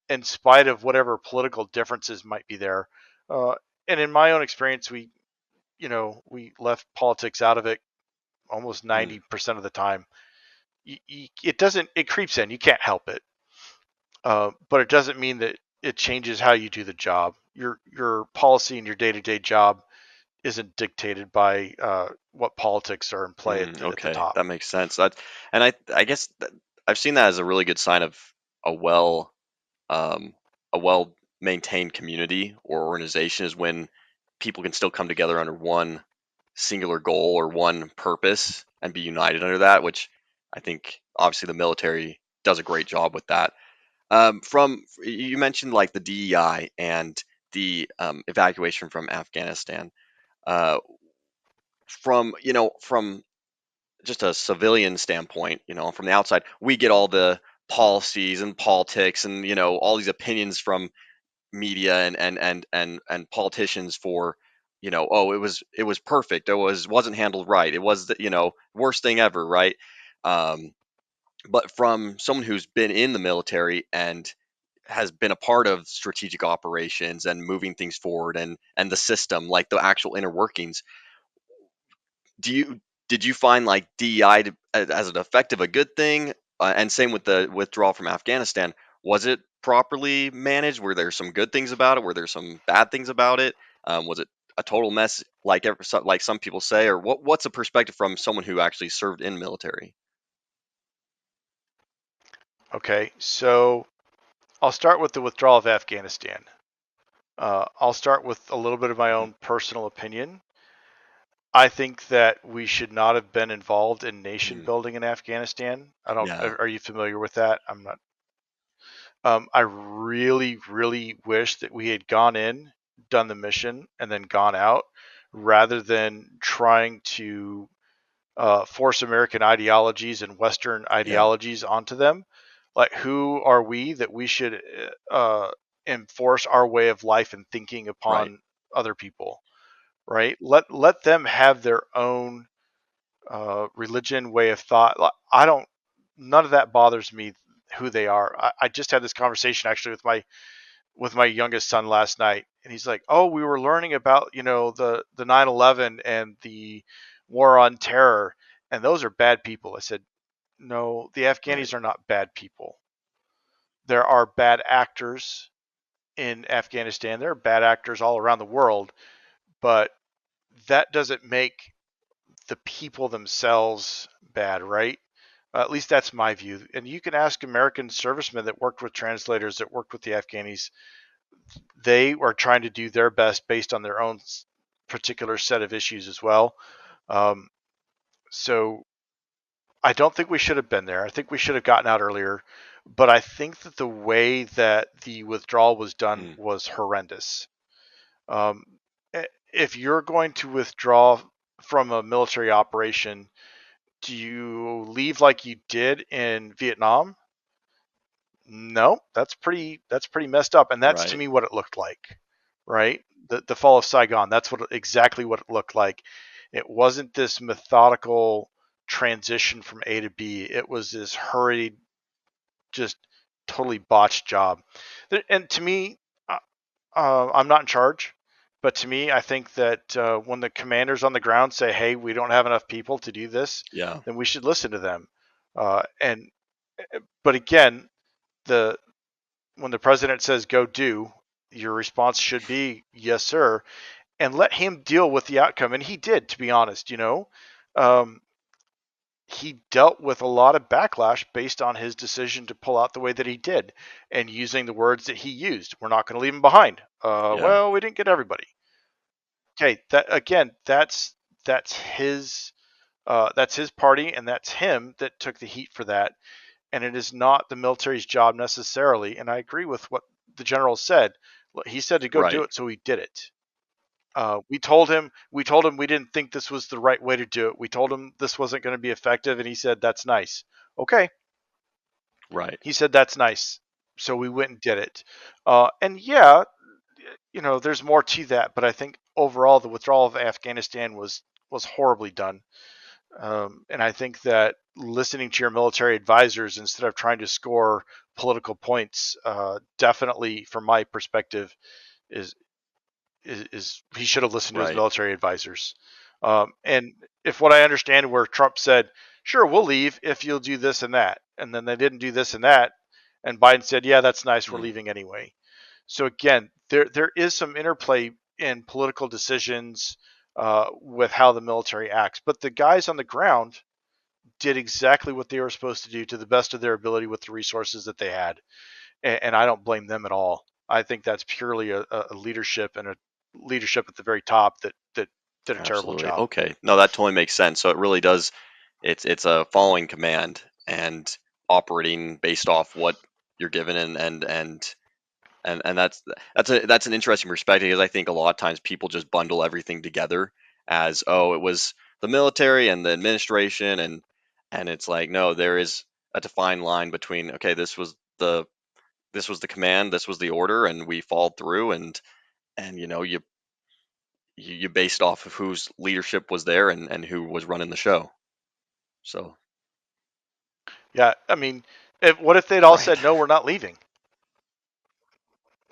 S1: in spite of whatever political differences might be there. Uh, and in my own experience, we left politics out of it almost
S2: mm,
S1: 90% of the time. It doesn't, it creeps in. You can't help it. But it doesn't mean that it changes how you do the job. Your policy and your day to day job isn't dictated by what politics are in play at the
S2: okay,
S1: top.
S2: that makes sense. And I guess I've seen that as a really good sign of a well um, a well maintained community or organization is when people can still come together under one singular goal or one purpose and be united under that, which I think obviously the military does a great job with that. From you mentioned like the DEI and the evacuation from Afghanistan. Uh, from just a civilian standpoint, from the outside, we get all the policies and politics and all these opinions from media and politicians for oh, it was perfect, wasn't handled right, it was the worst thing ever, right? um but from someone who's been in the military and has been a part of strategic operations and moving things forward and the system, like the actual inner workings, do you did you find like DEI as an effective a good thing? And same with the withdrawal from Afghanistan. Was it properly managed? Were there some good things about it? Were there some bad things about it? Was it a total mess, like like some people say, or what's a perspective from someone who actually served in military?
S1: Okay, so I'll start with the withdrawal of Afghanistan. I'll start with a little bit of my
S2: Mhm.
S1: own personal opinion. I think that we should not have been involved in nation
S2: Mm.
S1: building in Afghanistan. I don't.
S2: Yeah.
S1: Are you familiar with that? I'm not. I really, really wish that we had gone in, done the mission, and then gone out, rather than trying to force American ideologies and Western
S2: Yeah.
S1: ideologies onto them. Like, who are we that we should enforce our way of life and thinking
S2: Right.
S1: upon other people? Right? Let them have their own religion, way of thought. Like, I don't. None of that bothers me. Who they are. I just had this conversation actually with my youngest son last night, and he's like, "Oh, we were learning about the 9/11 and the war on terror, and those are bad people." I said, "No, the
S2: Right.
S1: Afghanis are not bad people. There are bad actors in Afghanistan. There are bad actors all around the world, but that doesn't make the people themselves bad, right?" At least that's my view. And you can ask American servicemen that worked with translators that worked with the Afghanis. They are trying to do their best based on their own particular set of issues as well. Um, so I don't think we should have been there. I think we should have gotten out earlier. But I think that the way that the withdrawal was done
S2: Mm.
S1: was horrendous. Um, if you're going to withdraw from a military operation, do you leave like you did in Vietnam? No, that's pretty messed up, and that's to
S2: Right.
S1: me what it looked like, right? The fall of Saigon. That's exactly what it looked like. It wasn't this methodical transition from A to B. It was this hurried, just totally botched job. And to me, uh, I'm not in charge, but to me, I think that when the commanders on the ground say, "Hey, we don't have enough people to do this,"
S2: Yeah.
S1: then we should listen to them. And but again, the when the president says go do, your response should be yes, sir, and let him deal with the outcome. And he did, to be honest. Um, he dealt with a lot of backlash based on his decision to pull out the way that he did, and using the words that he used. We're not going to leave him behind.
S2: Yeah.
S1: Well, we didn't get everybody. Okay, that again, that's his that's his party, and that's him that took the heat for that. And it is not the military's job necessarily. And I agree with what the general said. He said to go do
S2: Right.
S1: it, so he did it. We told him we didn't think this was the right way to do it. We told him this wasn't going to be effective, and he said that's nice. Okay,
S2: Right.
S1: he said that's nice. So we went and did it. And yeah, there's more to that, but I think overall the withdrawal of Afghanistan was horribly done. And I think that listening to your military advisors instead of trying to score political points, definitely, from my perspective, is is he should have listened to his
S2: Right.
S1: military advisors. And if what I understand, where Trump said, "Sure, we'll leave if you'll do this and that," and then they didn't do this and that, and Biden said, "Yeah, that's nice, we're
S2: Mm.
S1: leaving anyway." So again, there is some interplay in political decisions with how the military acts, but the guys on the ground did exactly what they were supposed to do to the best of their ability with the resources that they had, and I don't blame them at all. I think that's purely a leadership and a leadership at the very top that did a terrible
S2: Absolutely.
S1: job.
S2: Okay. No, that totally makes sense. So it really does. It's a following command and operating based off what you're given, and that's an interesting perspective because I think a lot of times people just bundle everything together as, oh, it was the military and the administration, and it's like, no, there is a defined line between, okay, this was the command, this was the order, and we followed through, and you based off of whose leadership was there, and who was running the show. So
S1: Yeah, I mean, what if they'd all
S2: right.
S1: said no, we're not leaving?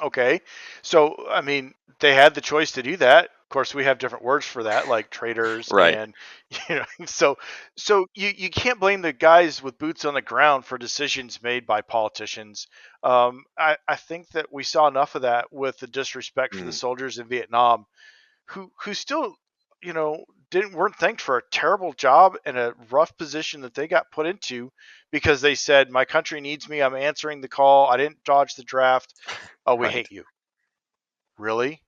S1: Okay, so I mean, they had the choice to do that. Of course, we have different words for that, like traitors,
S2: Right.
S1: and so you can't blame the guys with boots on the ground for decisions made by politicians. I think that we saw enough of that with the disrespect for the
S2: Mm.
S1: soldiers in Vietnam, who still, you know, didn't weren't thanked for a terrible job and a rough position that they got put into because they said my country needs me. I'm answering the call. I didn't dodge the draft. Oh, we
S2: Right.
S1: hate you. Really?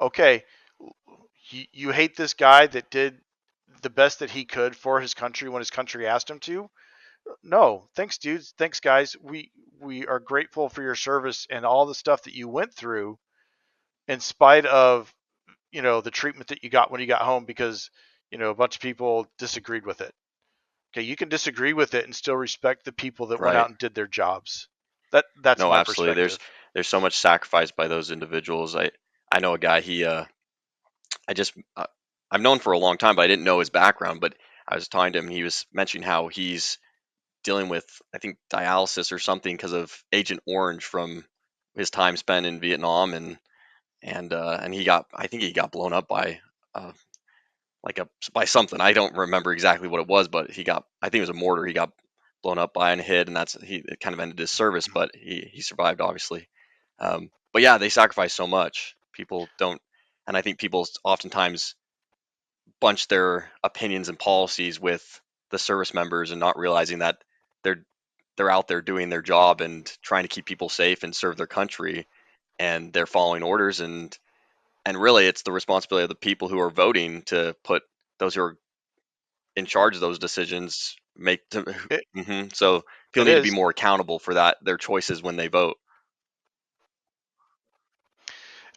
S1: Okay. You hate this guy that did the best that he could for his country when his country asked him to? No, thanks, dudes. Thanks, guys. We are grateful for your service and all the stuff that you went through, in spite of the treatment that you got when you got home because a bunch of people disagreed with it. Okay, you can disagree with it and still respect the people that went
S2: Right.
S1: out and did their jobs. That's
S2: No,
S1: my
S2: absolutely. There's
S1: perspective.
S2: there's so much sacrifice by those individuals. I know a guy. I just I've known for a long time, but I didn't know his background. But I was talking to him. He was mentioning how he's dealing with, I think, dialysis or something because of Agent Orange from his time spent in Vietnam, and he got, I think he got blown up by uh, like a by something. I don't remember exactly what it was, but he got, I think it was a mortar. He got blown up by and hit, and that's he it kind of ended his service, but he survived obviously. But yeah, they sacrifice so much. People don't, and I think people oftentimes bunch their opinions and policies with the service members and not realizing that they're they're out there doing their job and trying to keep people safe and serve their country, and they're following orders, and really it's the responsibility of the people who are voting to put those who are in charge of those decisions make to,
S1: It
S2: so people
S1: it
S2: need to be
S1: is.
S2: more accountable for that, their choices when they vote.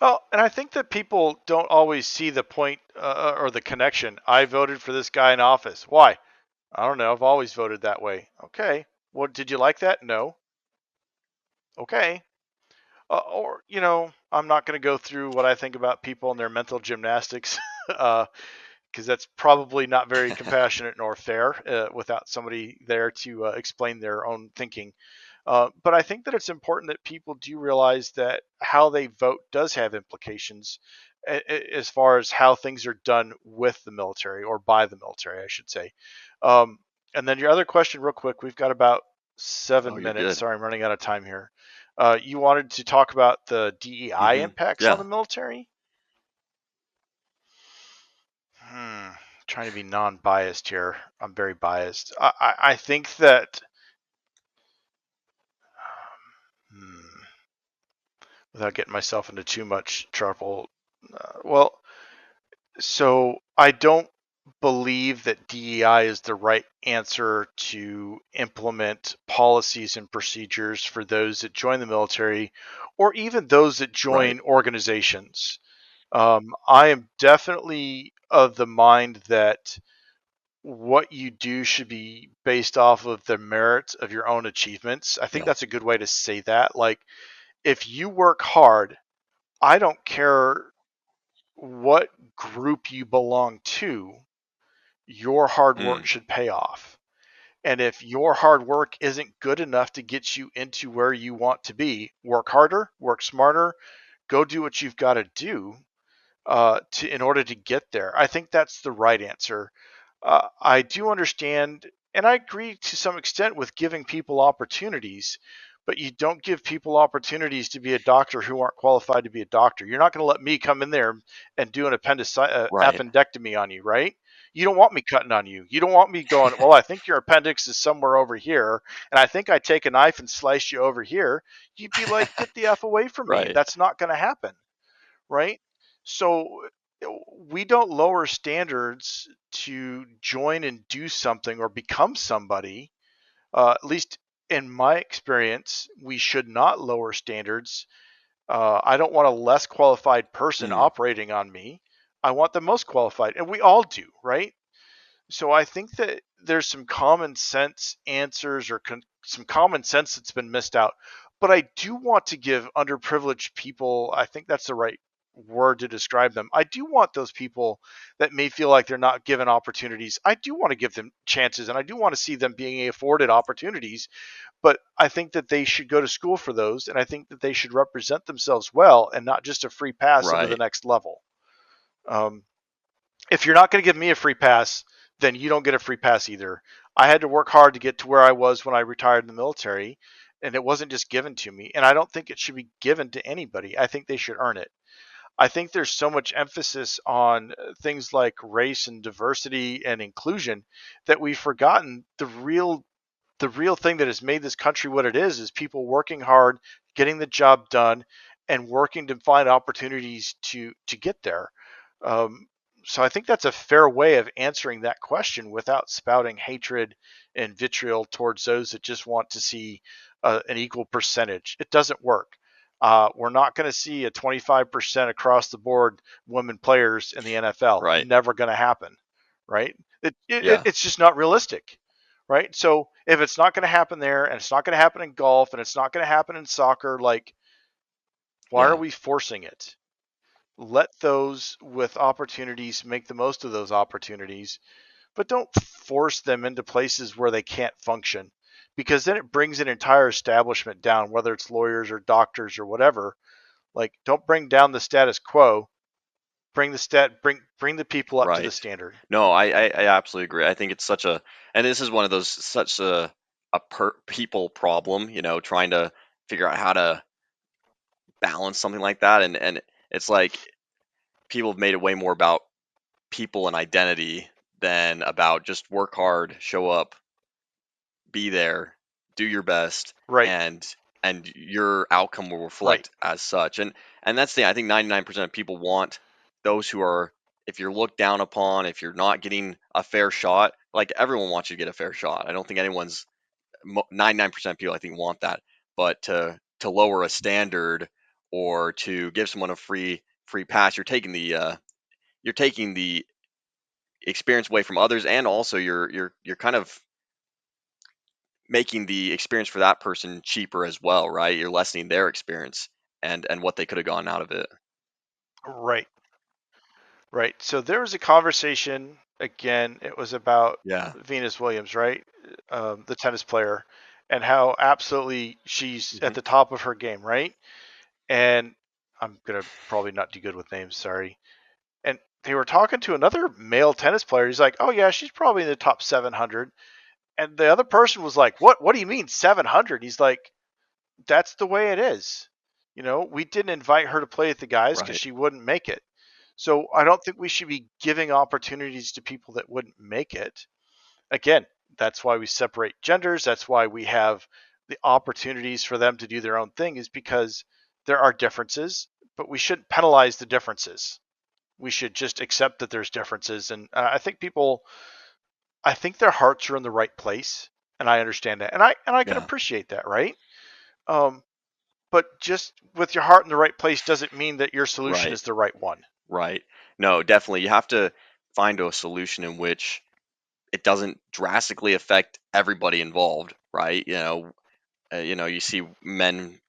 S1: Oh, and I think that people don't always see the point or the connection. I voted for this guy in office. Why? I don't know. I've always voted that way. Okay. Well, did you like that? No. Okay. Or I'm not going to go through what I think about people and their mental gymnastics, because that's probably not very compassionate nor fair without somebody there to explain their own thinking. But I think that it's important that people do realize that how they vote does have implications as far as how things are done with the military or by the military, I should say. Um, and then your other question, real quick, we've got about
S2: Oh,
S1: 7 minutes.
S2: you're
S1: Sorry, I'm running out of time here. You wanted to talk about the DEI
S2: good.
S1: impacts on the
S2: Yeah.
S1: military? Trying to be non-biased here. I'm very biased. I think that hmm, without getting myself into too much trouble. Well, so I don't believe that DEI is the right answer to implement policies and procedures for those that join the military or even those that
S2: Right.
S1: join organizations. I am definitely of the mind that what you do should be based off of the merits of your own achievements. I think
S2: Yeah.
S1: that's a good way to say that. Like, if you work hard, I don't care what group you belong to, your hard work
S2: Mm,
S1: should pay off. And if your hard work isn't good enough to get you into where you want to be, work harder, work smarter, go do what you've got to do to in order to get there. I think that's the right answer. I do understand, and I agree to some extent with giving people opportunities, but you don't give people opportunities to be a doctor who aren't qualified to be a doctor. You're not going to let me come in there and do an
S2: right.
S1: appendectomy on you, right? You don't want me cutting on you. You don't want me going, well, I think your appendix is somewhere over here, and I think I take a knife and slice you over here. You'd be like, get the F away from me.
S2: Right.
S1: That's not going to happen, right? So we don't lower standards to join and do something or become somebody. At least in my experience, we should not lower standards. I don't want a less qualified person
S2: Mm,
S1: operating on me. I want the most qualified, and we all do, right? So I think that there's some common sense answers or some common sense that's been missed out. But I do want to give underprivileged people, I think that's the right word to describe them. I do want those people that may feel like they're not given opportunities. I do want to give them chances and I do want to see them being afforded opportunities, but I think that they should go to school for those and I think that they should represent themselves well and not just a free pass into the
S2: right.
S1: next level. Um, if you're not going to give me a free pass, then you don't get a free pass either. I had to work hard to get to where I was when I retired in the military, and it wasn't just given to me. And I don't think it should be given to anybody. I think they should earn it. I think there's so much emphasis on things like race and diversity and inclusion that we've forgotten the real thing that has made this country what it is people working hard, getting the job done, and working to find opportunities to get there. Um, so I think that's a fair way of answering that question without spouting hatred and vitriol towards those that just want to see an equal percentage. It doesn't work. We're not going to see a 25% across the board women players in the NFL.
S2: Right.
S1: Never going to happen, right?
S2: Yeah.
S1: It's just not realistic, right? So if it's not going to happen there, and it's not going to happen in golf, and it's not going to happen in soccer, like, why are
S2: Yeah.
S1: we forcing it? Let those with opportunities make the most of those opportunities, but don't force them into places where they can't function, because then it brings an entire establishment down, whether it's lawyers or doctors or whatever. Like, don't bring down the status quo. Bring the people up to the
S2: Right.
S1: standard.
S2: No, I absolutely agree. I think it's such a, and this is one of those such a people problem, trying to figure out how to balance something like that, and it's like people have made it way more about people and identity than about just work hard, show up, be there, do your best,
S1: Right,
S2: and your outcome will
S1: right,
S2: reflect as such. And that's the thing. I think 99% of people want those who are, if you're looked down upon, if you're not getting a fair shot, like everyone wants you to get a fair shot. I don't think anyone's 99% of people I think want that, but to lower a standard or to give someone a free pass, you're taking the experience away from others, and also you're kind of making the experience for that person cheaper as well, right? You're lessening their experience and what they could have gotten out of it.
S1: right, right. So there was a conversation again. It was about
S2: Yeah.
S1: Venus Williams, right? The tennis player, and how absolutely she's at
S2: Hmm.
S1: the top of her game, right? And I'm gonna probably not do good with names, sorry. And they were talking to another male tennis player. He's like, "Oh yeah, she's probably in the top 700." And the other person was like, "What? What do you mean 700?" He's like, "That's the way it is. We didn't invite her to play with the guys because
S2: Right.
S1: she wouldn't make it. So I don't think we should be giving opportunities to people that wouldn't make it. Again, that's why we separate genders. That's why we have the opportunities for them to do their own thing, is because there are differences, but we shouldn't penalize the differences. We should just accept that there's differences. And I think their hearts are in the right place, and I understand that, and I can
S2: Yeah.
S1: appreciate that, right? Um, but just with your heart in the right place doesn't mean that your solution
S2: Right.
S1: is the right one.
S2: Right. No, definitely. You have to find a solution in which it doesn't drastically affect everybody involved, right? You see men,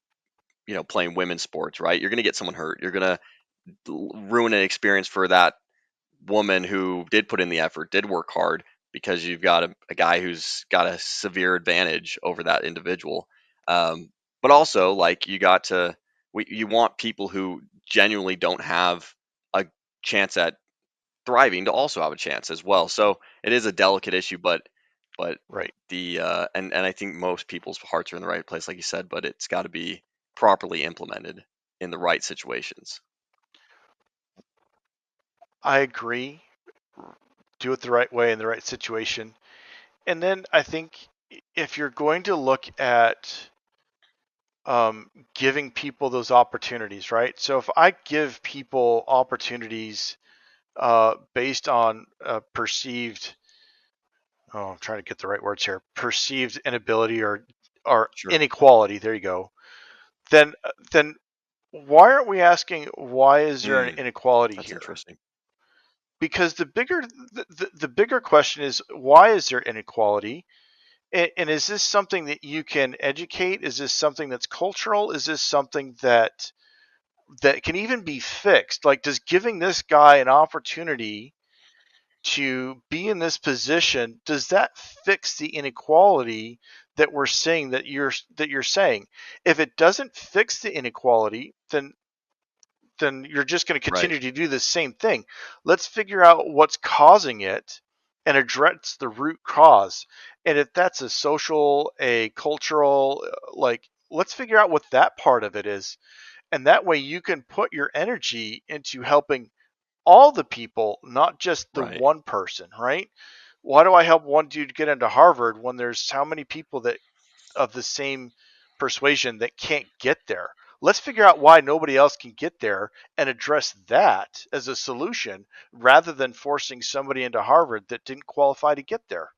S2: playing women's sports, right? You're going to get someone hurt. You're going to ruin an experience for that woman who did put in the effort, did work hard, because you've got a guy who's got a severe advantage over that individual. But also, like, you want people who genuinely don't have a chance at thriving to also have a chance as well. So it is a delicate issue, but
S1: Right.
S2: and I think most people's hearts are in the right place, like you said, but it's got to be properly implemented in the right situations.
S1: I agree. Do it the right way in the right situation. And then I think if you're going to look at giving people those opportunities, right? So if I give people opportunities based on perceived, oh, I'm trying to get the right words here, perceived inability or
S2: Sure.
S1: inequality. There you go. Then why aren't we asking why is there an
S2: Mm,
S1: inequality
S2: that's
S1: here?
S2: interesting.
S1: Because the bigger question is, why is there inequality? And is this something that you can educate? Is this something that's cultural? Is this something that can even be fixed? Like, does giving this guy an opportunity to be in this position, does that fix the inequality that we're seeing, that you're saying? If it doesn't fix the inequality, then you're just going to
S2: Right.
S1: continue to do the same thing. Let's figure out what's causing it and address the root cause. And if that's a social, a cultural, like, let's figure out what that part of it is. And that way you can put your energy into helping all the people, not just the
S2: Right.
S1: one person, right? Why do I help one dude get into Harvard when there's how many people that of the same persuasion that can't get there? Let's figure out why nobody else can get there and address that as a solution rather than forcing somebody into Harvard that didn't qualify to get there.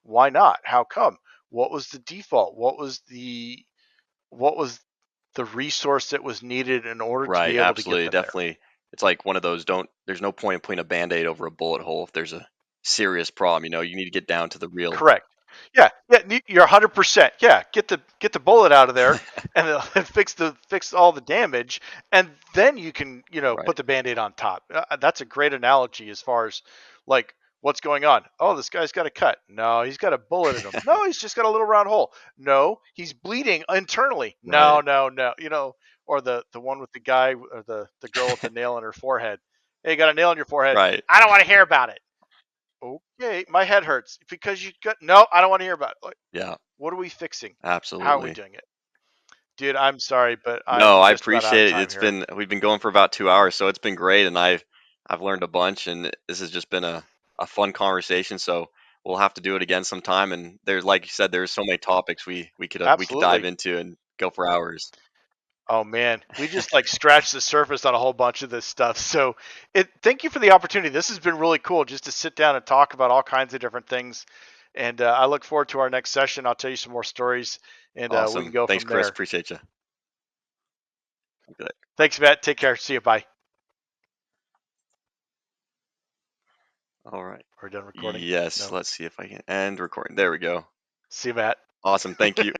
S1: Why not? How come? What was the default? What was the resource that was needed in order to
S2: Right,
S1: be able to get
S2: absolutely,
S1: them there?
S2: definitely. It's like one of those don't there's no point in putting a Band-Aid over a bullet hole if there's a serious problem, you need to get down to the real.
S1: Correct. Yeah, yeah, you're 100%. Yeah, get the bullet out of there and fix all the damage, and then you can
S2: Right,
S1: put the band-aid on top. That's a great analogy as far as like what's going on. Oh, this guy's got a cut. No, he's got a bullet in him. No, he's just got a little round hole. No, he's bleeding internally. No,
S2: right,
S1: no, no. Or the one with the guy or the girl with the nail in her forehead. Hey, you got a nail in your forehead.
S2: right.
S1: I don't want to hear about it. Okay, my head hurts because you got no. I don't want to hear about it. Like,
S2: Yeah,
S1: what are we fixing? How are we
S2: absolutely.
S1: doing it, dude? I'm sorry, but
S2: No,
S1: I'm
S2: I
S1: just about out of
S2: appreciate it.
S1: time
S2: It's
S1: here.
S2: been we've been going for about 2 hours, so it's been great, and I've learned a bunch, and this has just been a fun conversation. So we'll have to do it again sometime. And there's, like you said, there's so many topics we could dive
S1: Absolutely.
S2: into and go for hours.
S1: Oh man, we just like scratched the surface on a whole bunch of this stuff. So, thank you for the opportunity. This has been really cool just to sit down and talk about all kinds of different things. And I look forward to our next session. I'll tell you some more stories, and we can
S2: Awesome.
S1: go
S2: Thanks,
S1: from
S2: Chris.
S1: there.
S2: Appreciate you.
S1: Thanks, Matt. Take care. See you. Bye.
S2: All right.
S1: We're done recording.
S2: Yes,
S1: No.
S2: let's see if I can end recording. There we go.
S1: See you, Matt.
S2: Awesome. Thank you.